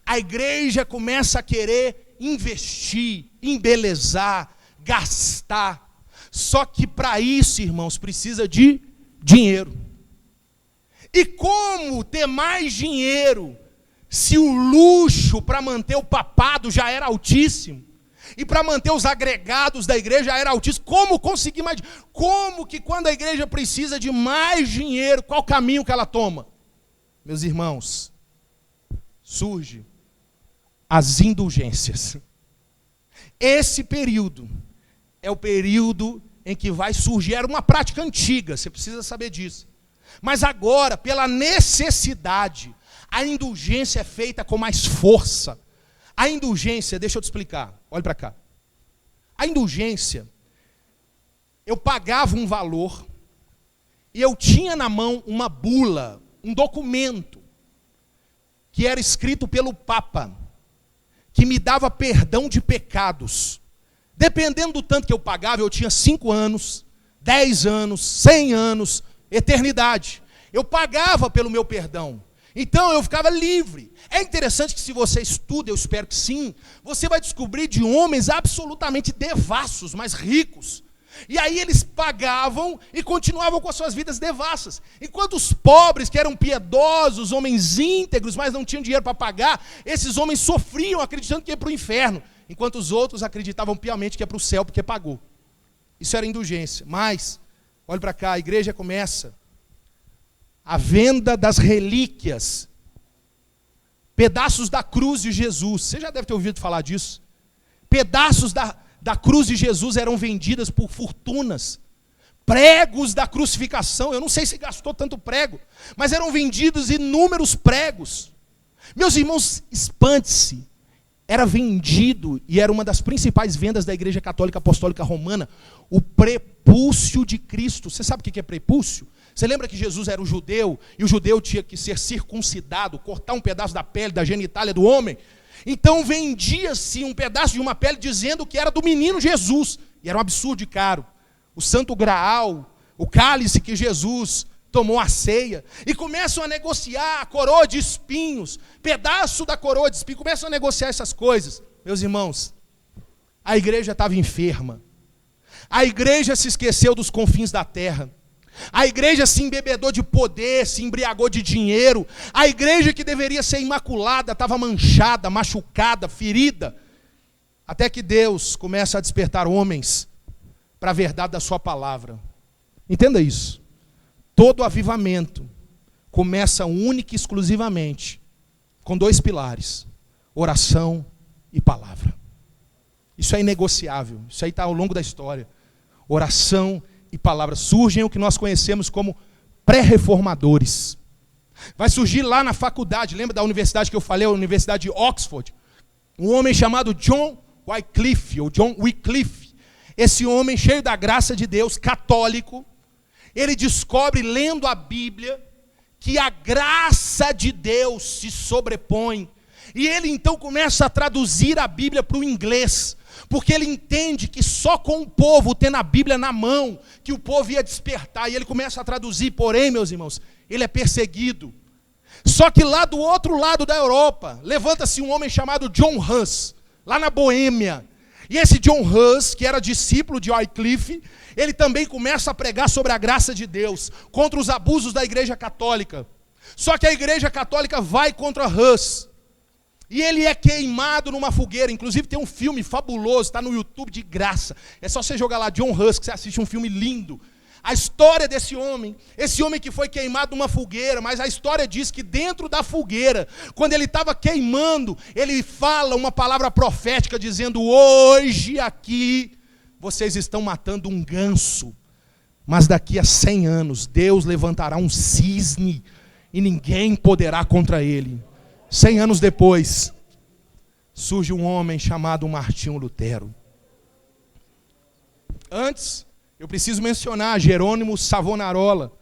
A igreja começa a querer investir, embelezar, gastar. Só que para isso, irmãos, precisa de dinheiro. E como ter mais dinheiro se o luxo para manter o papado já era altíssimo? E para manter os agregados da igreja já era altíssimo? Como conseguir mais dinheiro? Como que quando a igreja precisa de mais dinheiro, qual caminho que ela toma? Meus irmãos, surge as indulgências. Esse período é o período em que vai surgir, era uma prática antiga, você precisa saber disso. Mas agora, pela necessidade, a indulgência é feita com mais força. A indulgência, deixa eu te explicar, olha para cá. A indulgência, eu pagava um valor e eu tinha na mão uma bula, um documento, que era escrito pelo Papa, que me dava perdão de pecados. Dependendo do tanto que eu pagava, eu tinha 5 anos, 10 anos, 100 anos, eternidade. Eu pagava pelo meu perdão. Então eu ficava livre. É interessante que se você estuda, eu espero que sim, você vai descobrir de homens absolutamente devassos, mas ricos. E aí eles pagavam e continuavam com as suas vidas devassas. Enquanto os pobres, que eram piedosos, homens íntegros, mas não tinham dinheiro para pagar, esses homens sofriam acreditando que ia para o inferno. Enquanto os outros acreditavam piamente que ia para o céu porque pagou. Isso era indulgência. Mas, olha para cá, a igreja começa a venda das relíquias, pedaços da cruz de Jesus. Você já deve ter ouvido falar disso. Pedaços da cruz de Jesus eram vendidas por fortunas. Pregos da crucificação, eu não sei se gastou tanto prego, mas eram vendidos inúmeros pregos. Meus irmãos, espante-se, era vendido, e era uma das principais vendas da Igreja Católica Apostólica Romana, o prepúcio de Cristo. Você sabe o que é prepúcio? Você lembra que Jesus era um judeu, e o judeu tinha que ser circuncidado, cortar um pedaço da pele, da genitália do homem? Então vendia-se um pedaço de uma pele dizendo que era do menino Jesus, e era um absurdo de caro. O santo graal, o cálice que Jesus tomou a ceia, e começam a negociar a coroa de espinhos, pedaço da coroa de espinhos, começam a negociar essas coisas. Meus irmãos, a igreja estava enferma, a igreja se esqueceu dos confins da terra, a igreja se embebedou de poder, se embriagou de dinheiro. A igreja que deveria ser imaculada estava manchada, machucada, ferida. Até que Deus começa a despertar homens para a verdade da sua palavra. Entenda isso. Todo avivamento começa única e exclusivamente com 2 pilares: oração e palavra. Isso é inegociável. Isso aí está ao longo da história. Oração e palavra. Surgem o que nós conhecemos como pré-reformadores. Vai surgir lá na faculdade, lembra da universidade que eu falei, a Universidade de Oxford? Um homem chamado John Wycliffe, ou John Wycliffe. Esse homem cheio da graça de Deus, católico, ele descobre, lendo a Bíblia, que a graça de Deus se sobrepõe. E ele então começa a traduzir a Bíblia para o inglês, porque ele entende que só com o povo tendo a Bíblia na mão, que o povo ia despertar. E ele começa a traduzir, porém, meus irmãos, ele é perseguido. Só que lá do outro lado da Europa, levanta-se um homem chamado John Huss, lá na Boêmia. E esse John Huss, que era discípulo de Wycliffe, ele também começa a pregar sobre a graça de Deus, contra os abusos da igreja católica. Só que a igreja católica vai contra Huss. E ele é queimado numa fogueira. Inclusive tem um filme fabuloso, está no YouTube de graça. É só você jogar lá John Huss, que você assiste um filme lindo. a história desse homem, esse homem que foi queimado numa fogueira, mas a história diz que dentro da fogueira, quando ele estava queimando, ele fala uma palavra profética dizendo: hoje aqui vocês estão matando um ganso, mas daqui a 100 anos Deus levantará um cisne e ninguém poderá contra ele. 100 anos depois, surge um homem chamado Martinho Lutero. Antes, eu preciso mencionar Jerônimo Savonarola.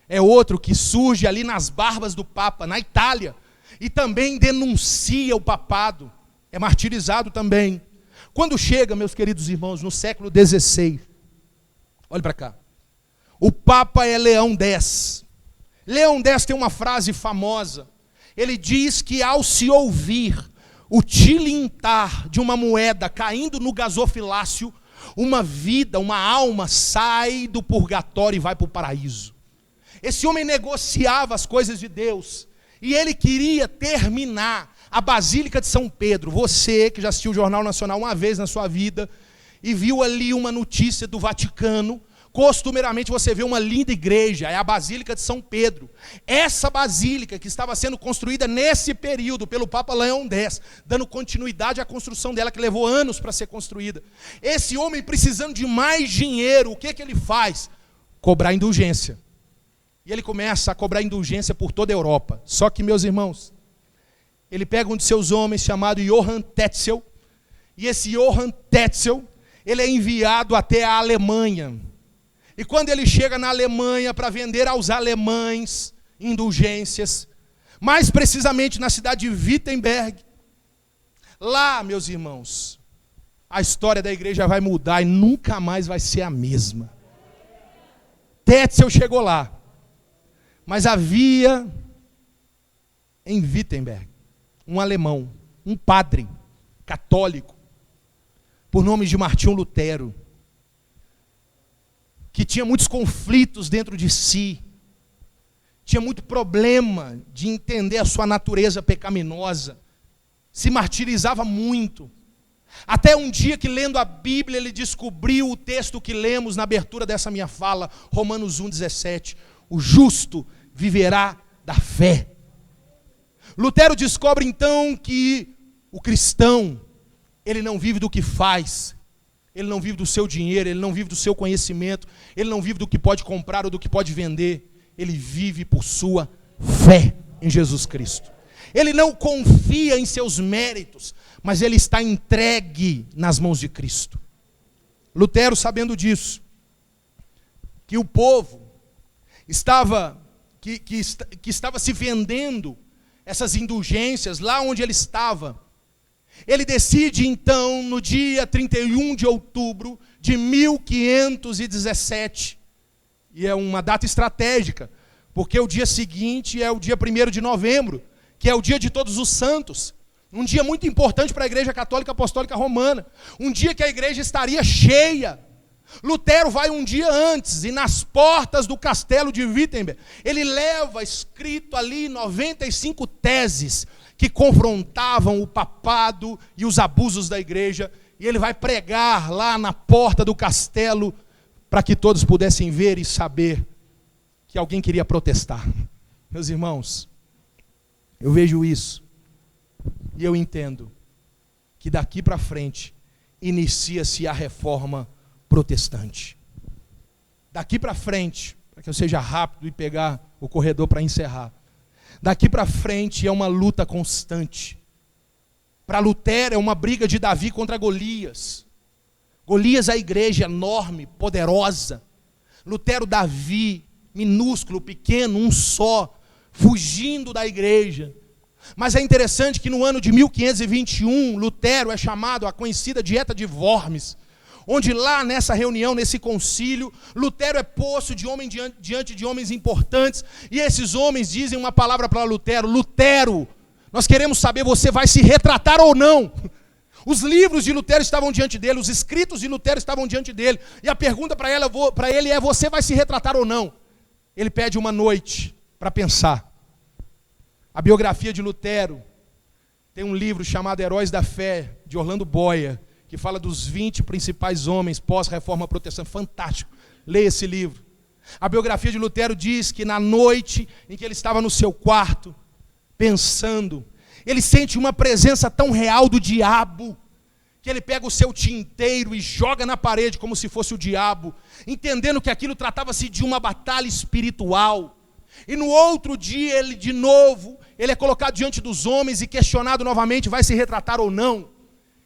É outro que surge ali nas barbas do Papa, na Itália, e também denuncia o papado. É martirizado também. Quando chega, meus queridos irmãos, no século XVI, olhe para cá, o Papa é Leão X. Leão X tem uma frase famosa. Ele diz que ao se ouvir o tilintar de uma moeda caindo no gasofilácio, uma vida, uma alma sai do purgatório e vai para o paraíso. Esse homem negociava as coisas de Deus e ele queria terminar a Basílica de São Pedro. Você que já assistiu o Jornal Nacional uma vez na sua vida e viu ali uma notícia do Vaticano, costumeiramente você vê uma linda igreja, é a Basílica de São Pedro. Essa basílica que estava sendo construída nesse período pelo Papa Leão X, dando continuidade à construção dela, que levou anos para ser construída. Esse homem precisando de mais dinheiro, o que ele faz? Cobrar indulgência. E ele começa a cobrar indulgência por toda a Europa. Só que, meus irmãos, ele pega um de seus homens chamado Johann Tetzel, e esse Johann Tetzel, ele é enviado até a Alemanha. E quando ele chega na Alemanha para vender aos alemães indulgências, mais precisamente na cidade de Wittenberg, lá, meus irmãos, a história da igreja vai mudar e nunca mais vai ser a mesma. Tetzel chegou lá, mas havia em Wittenberg um alemão, um padre católico, por nome de Martinho Lutero, que tinha muitos conflitos dentro de si, tinha muito problema de entender a sua natureza pecaminosa, se martirizava muito, até um dia que, lendo a Bíblia, ele descobriu o texto que lemos na abertura dessa minha fala, Romanos 1,17, o justo viverá da fé. Lutero descobre então que o cristão, ele não vive do que faz, ele não vive do seu dinheiro, ele não vive do seu conhecimento, ele não vive do que pode comprar ou do que pode vender, ele vive por sua fé em Jesus Cristo. Ele não confia em seus méritos, mas ele está entregue nas mãos de Cristo. Lutero, sabendo disso, que o povo estava se vendendo essas indulgências lá onde ele estava, ele decide então, no dia 31 de outubro de 1517, e é uma data estratégica, porque o dia seguinte é o dia 1º de novembro, que é o dia de Todos os Santos, um dia muito importante para a Igreja Católica Apostólica Romana, um dia que a igreja estaria cheia. Lutero vai um dia antes, e nas portas do castelo de Wittenberg, ele leva escrito ali 95 teses, que confrontavam o papado e os abusos da igreja, e ele vai pregar lá na porta do castelo, para que todos pudessem ver e saber que alguém queria protestar. Meus irmãos, eu vejo isso, e eu entendo que daqui para frente, inicia-se a reforma protestante. Daqui para frente, para que eu seja rápido e pegar o corredor para encerrar, daqui para frente é uma luta constante. Para Lutero é uma briga de Davi contra Golias. Golias é a igreja enorme, poderosa. Lutero, Davi, minúsculo, pequeno, um só, fugindo da igreja. Mas é interessante que no ano de 1521, Lutero é chamado à conhecida Dieta de Worms, onde lá nessa reunião, nesse concílio, Lutero é posto diante de homens importantes, e esses homens dizem uma palavra para Lutero: Lutero, nós queremos saber, você vai se retratar ou não? Os livros de Lutero estavam diante dele, os escritos de Lutero estavam diante dele, e a pergunta para ele é: você vai se retratar ou não? Ele pede uma noite para pensar. A biografia de Lutero tem um livro chamado Heróis da Fé, de Orlando Boyer, que fala dos 20 principais homens pós-reforma protestante. Fantástico, leia esse livro. A biografia de Lutero diz que na noite em que ele estava no seu quarto, pensando, ele sente uma presença tão real do diabo, que ele pega o seu tinteiro e joga na parede como se fosse o diabo, entendendo que aquilo tratava-se de uma batalha espiritual. E no outro dia, ele é colocado diante dos homens e questionado novamente, vai se retratar ou não?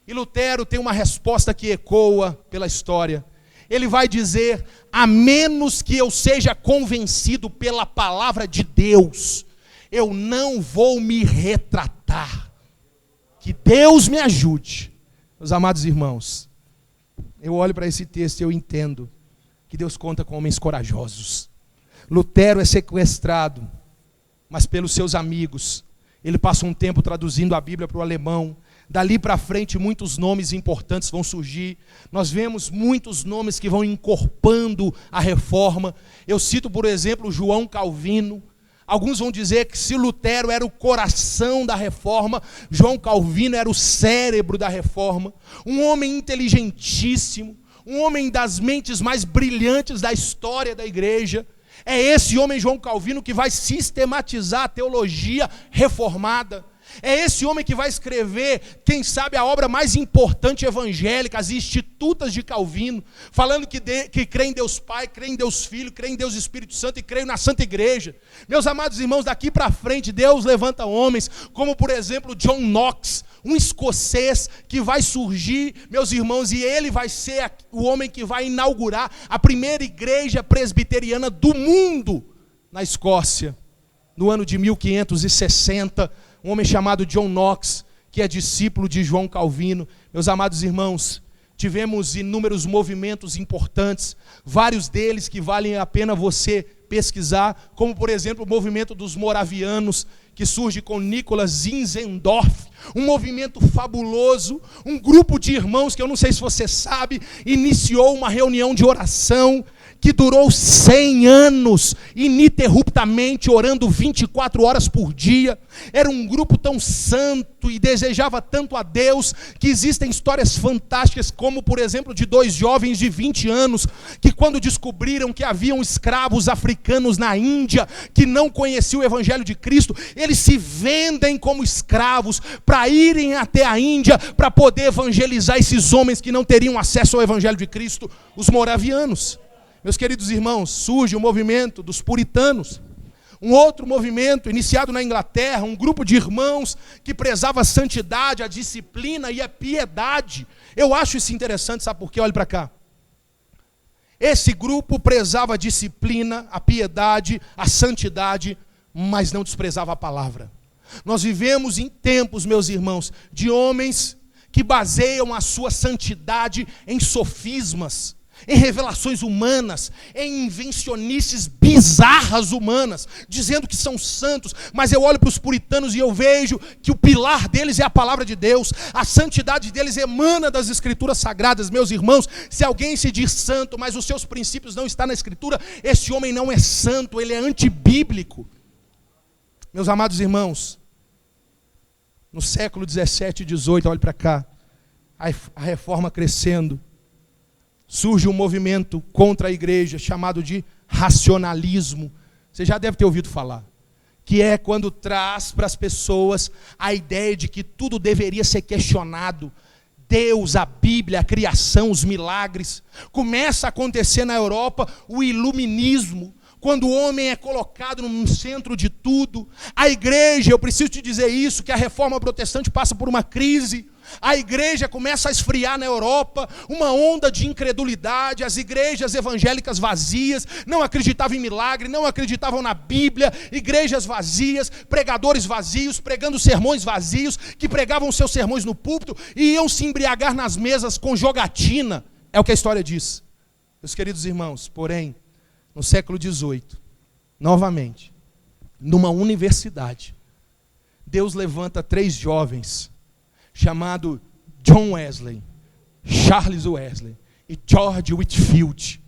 E Lutero tem uma resposta que ecoa pela história. Ele vai dizer: a menos que eu seja convencido pela palavra de Deus, eu não vou me retratar. Que Deus me ajude. Meus amados irmãos, eu olho para esse texto e eu entendo que Deus conta com homens corajosos. Lutero é sequestrado, mas pelos seus amigos. Ele passa um tempo traduzindo a Bíblia para o alemão. Dali para frente muitos nomes importantes vão surgir. Nós vemos muitos nomes que vão encorpando a reforma. Eu cito, por exemplo, João Calvino. Alguns vão dizer que se Lutero era o coração da reforma, João Calvino era o cérebro da reforma. Um homem inteligentíssimo, um homem das mentes mais brilhantes da história da igreja. É esse homem, João Calvino, que vai sistematizar a teologia reformada. É esse homem que vai escrever, quem sabe, a obra mais importante evangélica, as Institutas de Calvino, falando que crê em Deus Pai, crê em Deus Filho, crê em Deus Espírito Santo e crê na Santa Igreja. Meus amados irmãos, daqui para frente, Deus levanta homens, como por exemplo John Knox, um escocês que vai surgir, meus irmãos, e ele vai ser o homem que vai inaugurar a primeira igreja presbiteriana do mundo na Escócia, no ano de 1560, um homem chamado John Knox, que é discípulo de João Calvino. Meus amados irmãos, tivemos inúmeros movimentos importantes, vários deles que valem a pena você pesquisar, como por exemplo o movimento dos moravianos, que surge com Nicholas Zinzendorf, um movimento fabuloso, um grupo de irmãos que eu não sei se você sabe, iniciou uma reunião de oração que durou 100 anos, ininterruptamente, orando 24 horas por dia. Era um grupo tão santo e desejava tanto a Deus, que existem histórias fantásticas, como por exemplo de 2 jovens de 20 anos, que quando descobriram que haviam escravos africanos na Índia, que não conheciam o Evangelho de Cristo, eles se vendem como escravos, para irem até a Índia, para poder evangelizar esses homens que não teriam acesso ao Evangelho de Cristo, os moravianos. Meus queridos irmãos, surge o movimento dos puritanos, um outro movimento iniciado na Inglaterra, um grupo de irmãos que prezava a santidade, a disciplina e a piedade. Eu acho isso interessante, sabe por quê? Olhe para cá. Esse grupo prezava a disciplina, a piedade, a santidade, mas não desprezava a palavra. Nós vivemos em tempos, meus irmãos, de homens que baseiam a sua santidade em sofismas, em revelações humanas, em invencionices bizarras humanas, dizendo que são santos, mas eu olho para os puritanos e eu vejo que o pilar deles é a palavra de Deus, a santidade deles emana das escrituras sagradas. Meus irmãos, se alguém se diz santo, mas os seus princípios não estão na escritura, esse homem não é santo, ele é antibíblico. Meus amados irmãos, no século 17 e 18, olhe para cá, a reforma crescendo, surge um movimento contra a igreja chamado de racionalismo. Você já deve ter ouvido falar. Que é quando traz para as pessoas a ideia de que tudo deveria ser questionado. Deus, a Bíblia, a criação, os milagres. Começa a acontecer na Europa o iluminismo, quando o homem é colocado no centro de tudo. A igreja, eu preciso te dizer isso, que a reforma protestante passa por uma crise. A igreja começa a esfriar na Europa, uma onda de incredulidade, as igrejas evangélicas vazias, não acreditavam em milagre, não acreditavam na Bíblia, igrejas vazias, pregadores vazios, pregando sermões vazios, que pregavam seus sermões no púlpito e iam se embriagar nas mesas com jogatina, é o que a história diz. Meus queridos irmãos, porém, no século XVIII, novamente, numa universidade, Deus levanta 3 jovens, chamado John Wesley, Charles Wesley e George Whitefield.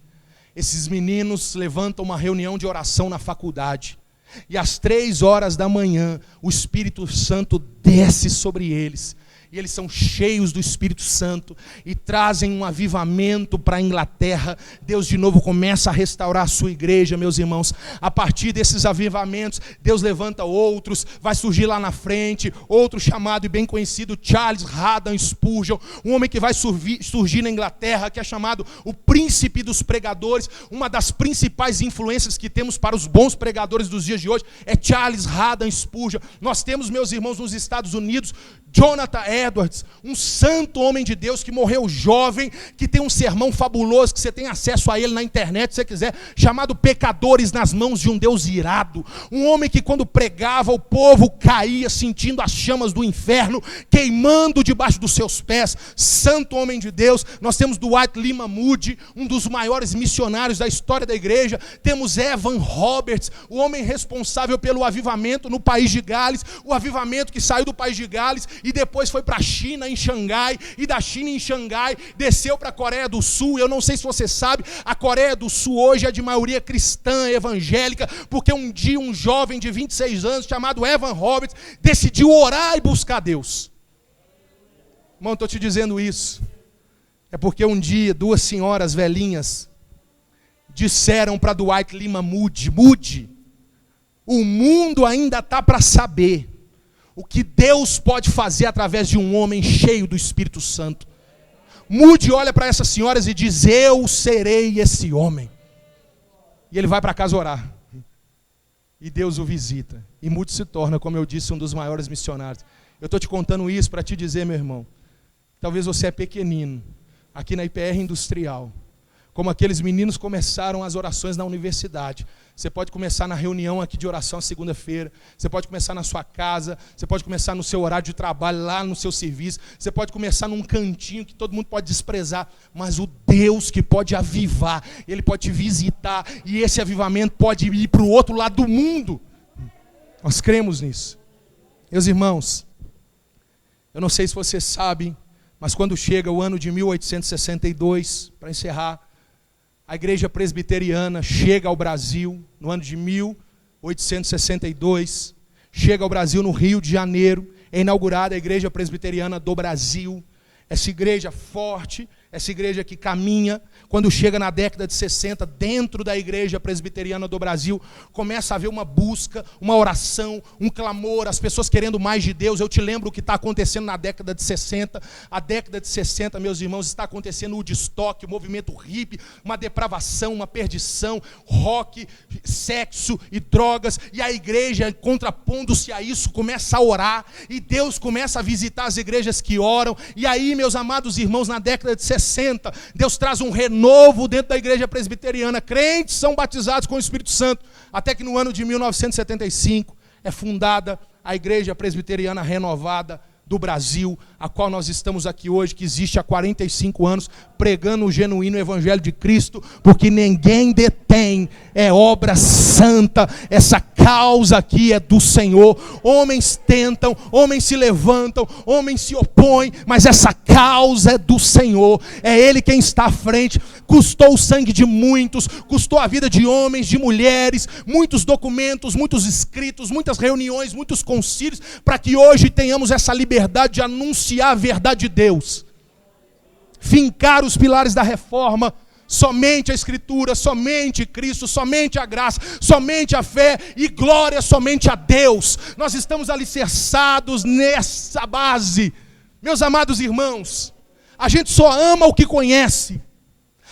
Esses meninos levantam uma reunião de oração na faculdade, e às 3 horas da manhã, o Espírito Santo desce sobre eles, e eles são cheios do Espírito Santo e trazem um avivamento para a Inglaterra. Deus de novo começa a restaurar a sua igreja, meus irmãos. A partir desses avivamentos, Deus levanta outros, vai surgir lá na frente, outro chamado e bem conhecido, Charles Haddon Spurgeon, um homem que vai surgir na Inglaterra, que é chamado o príncipe dos pregadores. Uma das principais influências que temos para os bons pregadores dos dias de hoje é Charles Haddon Spurgeon. Nós temos, meus irmãos, nos Estados Unidos, Jonathan Edwards, um santo homem de Deus que morreu jovem, que tem um sermão fabuloso, que você tem acesso a ele na internet, se você quiser, chamado Pecadores nas Mãos de um Deus Irado. Um homem que quando pregava, o povo caía sentindo as chamas do inferno, queimando debaixo dos seus pés. Santo homem de Deus. Nós temos Dwight Lyman Moody, um dos maiores missionários da história da igreja. Temos Evan Roberts, o homem responsável pelo avivamento no país de Gales, o avivamento que saiu do país de Gales e depois foi para a China, em Xangai, e da China, em Xangai, desceu para a Coreia do Sul. Eu não sei se você sabe, a Coreia do Sul hoje é de maioria cristã, evangélica, porque um dia um jovem de 26 anos, chamado Evan Roberts, decidiu orar e buscar Deus. Irmão, estou te dizendo isso, é porque um dia duas senhoras velhinhas disseram para Dwight Lyman Moody: Moody, o mundo ainda está para saber o que Deus pode fazer através de um homem cheio do Espírito Santo. Moody olha para essas senhoras e diz: eu serei esse homem. E ele vai para casa orar. E Deus o visita. E Moody se torna, como eu disse, um dos maiores missionários. Eu estou te contando isso para te dizer, meu irmão, talvez você é pequenino, aqui na IPR Industrial. Como aqueles meninos começaram as orações na universidade. Você pode começar na reunião aqui de oração segunda-feira. Você pode começar na sua casa. Você pode começar no seu horário de trabalho, lá no seu serviço. Você pode começar num cantinho que todo mundo pode desprezar. Mas o Deus que pode avivar, Ele pode te visitar. E esse avivamento pode ir para o outro lado do mundo. Nós cremos nisso. Meus irmãos, eu não sei se vocês sabem, mas quando chega o ano de 1862, para encerrar, a igreja presbiteriana chega ao Brasil, no ano de 1862, chega ao Brasil no Rio de Janeiro, é inaugurada a igreja presbiteriana do Brasil. Essa igreja forte, essa igreja que caminha, quando chega na década de 60, dentro da igreja presbiteriana do Brasil, começa a haver uma busca, uma oração, um clamor, as pessoas querendo mais de Deus. Eu te lembro o que está acontecendo na década de 60. A década de 60, meus irmãos, está acontecendo o Woodstock, o movimento hippie, uma depravação, uma perdição, rock, sexo e drogas, e a igreja, contrapondo-se a isso, começa a orar, e Deus começa a visitar as igrejas que oram. E aí, meus amados irmãos, na década de 60, Deus traz um renovo dentro da igreja presbiteriana. Crentes são batizados com o Espírito Santo, até que no ano de 1975 é fundada a igreja presbiteriana renovada do Brasil, a qual nós estamos aqui hoje, que existe há 45 anos, pregando o genuíno evangelho de Cristo, porque ninguém detém, é obra santa, essa causa aqui é do Senhor. Homens tentam, homens se levantam, homens se opõem, mas essa causa é do Senhor, é Ele quem está à frente. Custou o sangue de muitos, custou a vida de homens, de mulheres, muitos documentos, muitos escritos, muitas reuniões, muitos concílios, para que hoje tenhamos essa liberdade de anunciar a verdade de Deus. Fincar os pilares da reforma, somente a Escritura, somente Cristo, somente a graça, somente a fé e glória somente a Deus. Nós estamos alicerçados nessa base. Meus amados irmãos, a gente só ama o que conhece.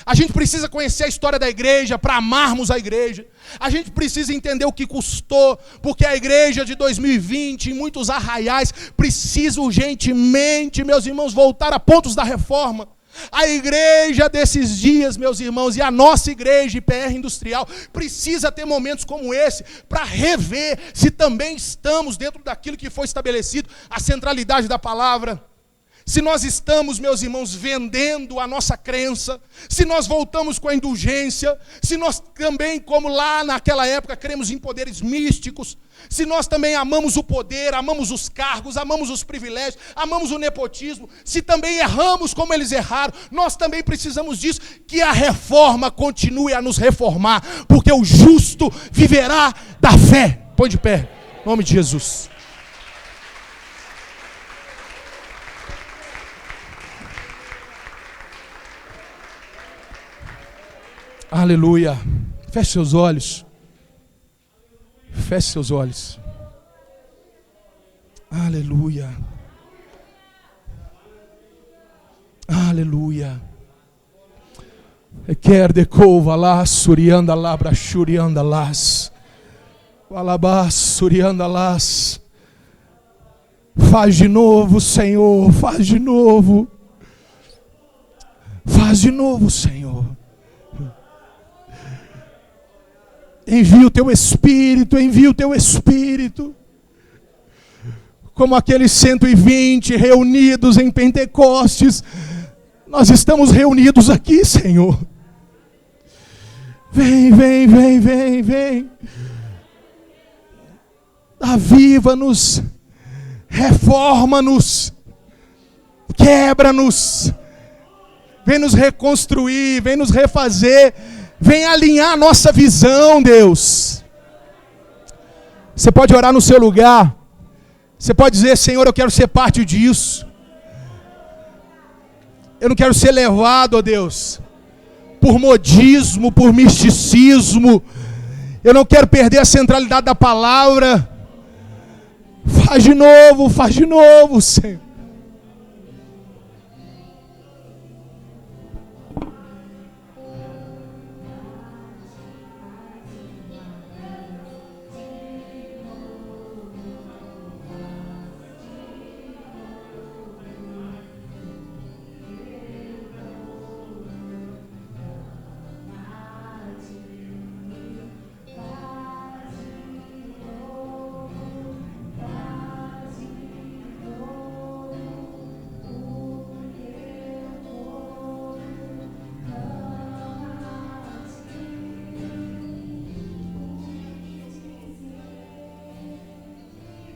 A gente precisa conhecer a história da igreja para amarmos a igreja. A gente precisa entender o que custou, porque a igreja de 2020, em muitos arraiais, precisa urgentemente, meus irmãos, voltar a pontos da reforma. A igreja desses dias, meus irmãos, e a nossa igreja IPR Industrial, precisa ter momentos como esse, para rever se também estamos dentro daquilo que foi estabelecido, a centralidade da palavra. Se nós estamos, meus irmãos, vendendo a nossa crença, se nós voltamos com a indulgência, se nós também, como lá naquela época, cremos em poderes místicos, se nós também amamos o poder, amamos os cargos, amamos os privilégios, amamos o nepotismo, se também erramos como eles erraram, nós também precisamos disso, que a reforma continue a nos reformar, porque o justo viverá da fé. Põe de pé, em nome de Jesus. Aleluia. Feche seus olhos. Feche seus olhos. Aleluia. Aleluia. Quer de cova lá, surianda lá, brachurianda las. Alabás, surianda las. Faz de novo, Senhor, faz de novo. Faz de novo, Senhor. Envia o teu Espírito, envia o teu Espírito. Como aqueles 120 reunidos em Pentecostes, nós estamos reunidos aqui, Senhor. Vem, vem, vem, vem, vem. Aviva-nos, reforma-nos, quebra-nos. Vem nos reconstruir, vem nos refazer, vem alinhar a nossa visão, Deus. Você pode orar no seu lugar. Você pode dizer: Senhor, eu quero ser parte disso. Eu não quero ser levado, ó Deus, por modismo, por misticismo. Eu não quero perder a centralidade da palavra. Faz de novo, Senhor.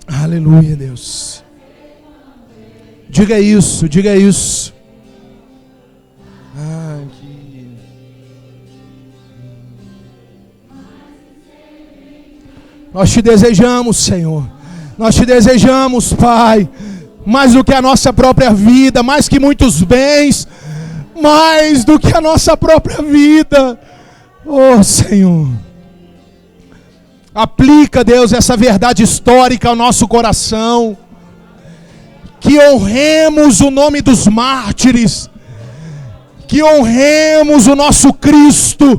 Aleluia, Deus. Diga isso, diga isso. Nós te desejamos, Senhor. Nós te desejamos, Pai. Mais do que a nossa própria vida, mais que muitos bens, mais do que a nossa própria vida. Oh, Senhor. Aplica, Deus, essa verdade histórica ao nosso coração. Que honremos o nome dos mártires. Que honremos o nosso Cristo.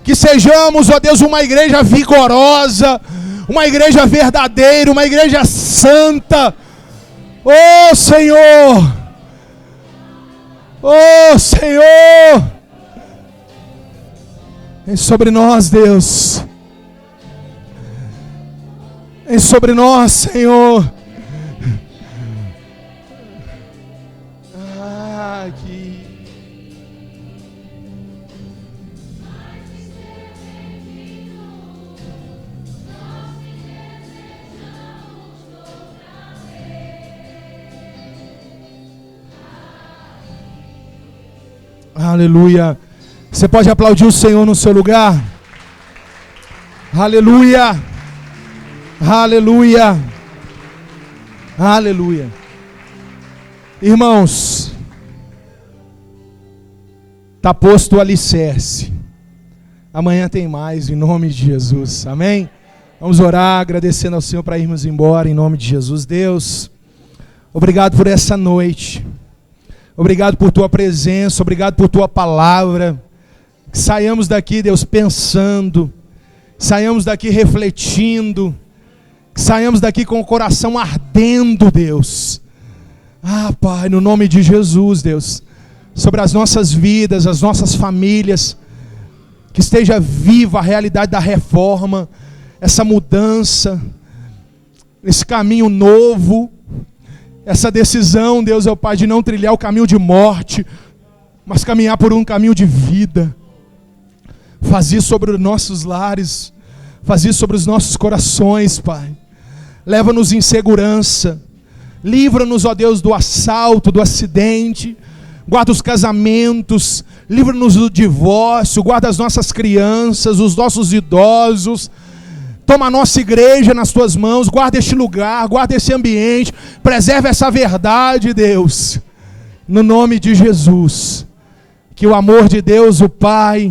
Que sejamos, ó Deus, uma igreja vigorosa, uma igreja verdadeira, uma igreja santa. Oh, Senhor. Oh, Senhor. Vem sobre nós, Deus. Vem sobre nós, Senhor. Aqui. Aleluia. Você pode aplaudir o Senhor no seu lugar? Aleluia. Aleluia. Aleluia. Irmãos, está posto o alicerce. Amanhã tem mais, em nome de Jesus. Amém? Vamos orar, agradecendo ao Senhor para irmos embora, em nome de Jesus. Deus, obrigado por essa noite. Obrigado por tua presença, obrigado por tua palavra. Que saiamos daqui, Deus, pensando. Saiamos daqui refletindo. Que saiamos daqui com o coração ardendo, Deus. Pai, no nome de Jesus, Deus. Sobre as nossas vidas, as nossas famílias. Que esteja viva a realidade da reforma. Essa mudança. Esse caminho novo. Essa decisão, Deus, é o Pai, de não trilhar o caminho de morte, mas caminhar por um caminho de vida. Faz isso sobre os nossos lares. Faz isso sobre os nossos corações, Pai. Leva-nos em segurança. Livra-nos, ó Deus, do assalto, do acidente. Guarda os casamentos. Livra-nos do divórcio. Guarda as nossas crianças, os nossos idosos. Toma a nossa igreja nas tuas mãos. Guarda este lugar, guarda esse ambiente. Preserva essa verdade, Deus. No nome de Jesus. Que o amor de Deus, o Pai,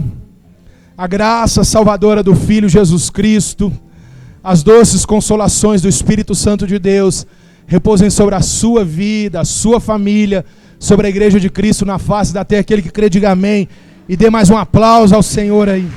a graça salvadora do Filho Jesus Cristo, as doces consolações do Espírito Santo de Deus repousem sobre a sua vida, a sua família, sobre a igreja de Cristo na face da terra. Aquele que crê, diga amém. E dê mais um aplauso ao Senhor aí.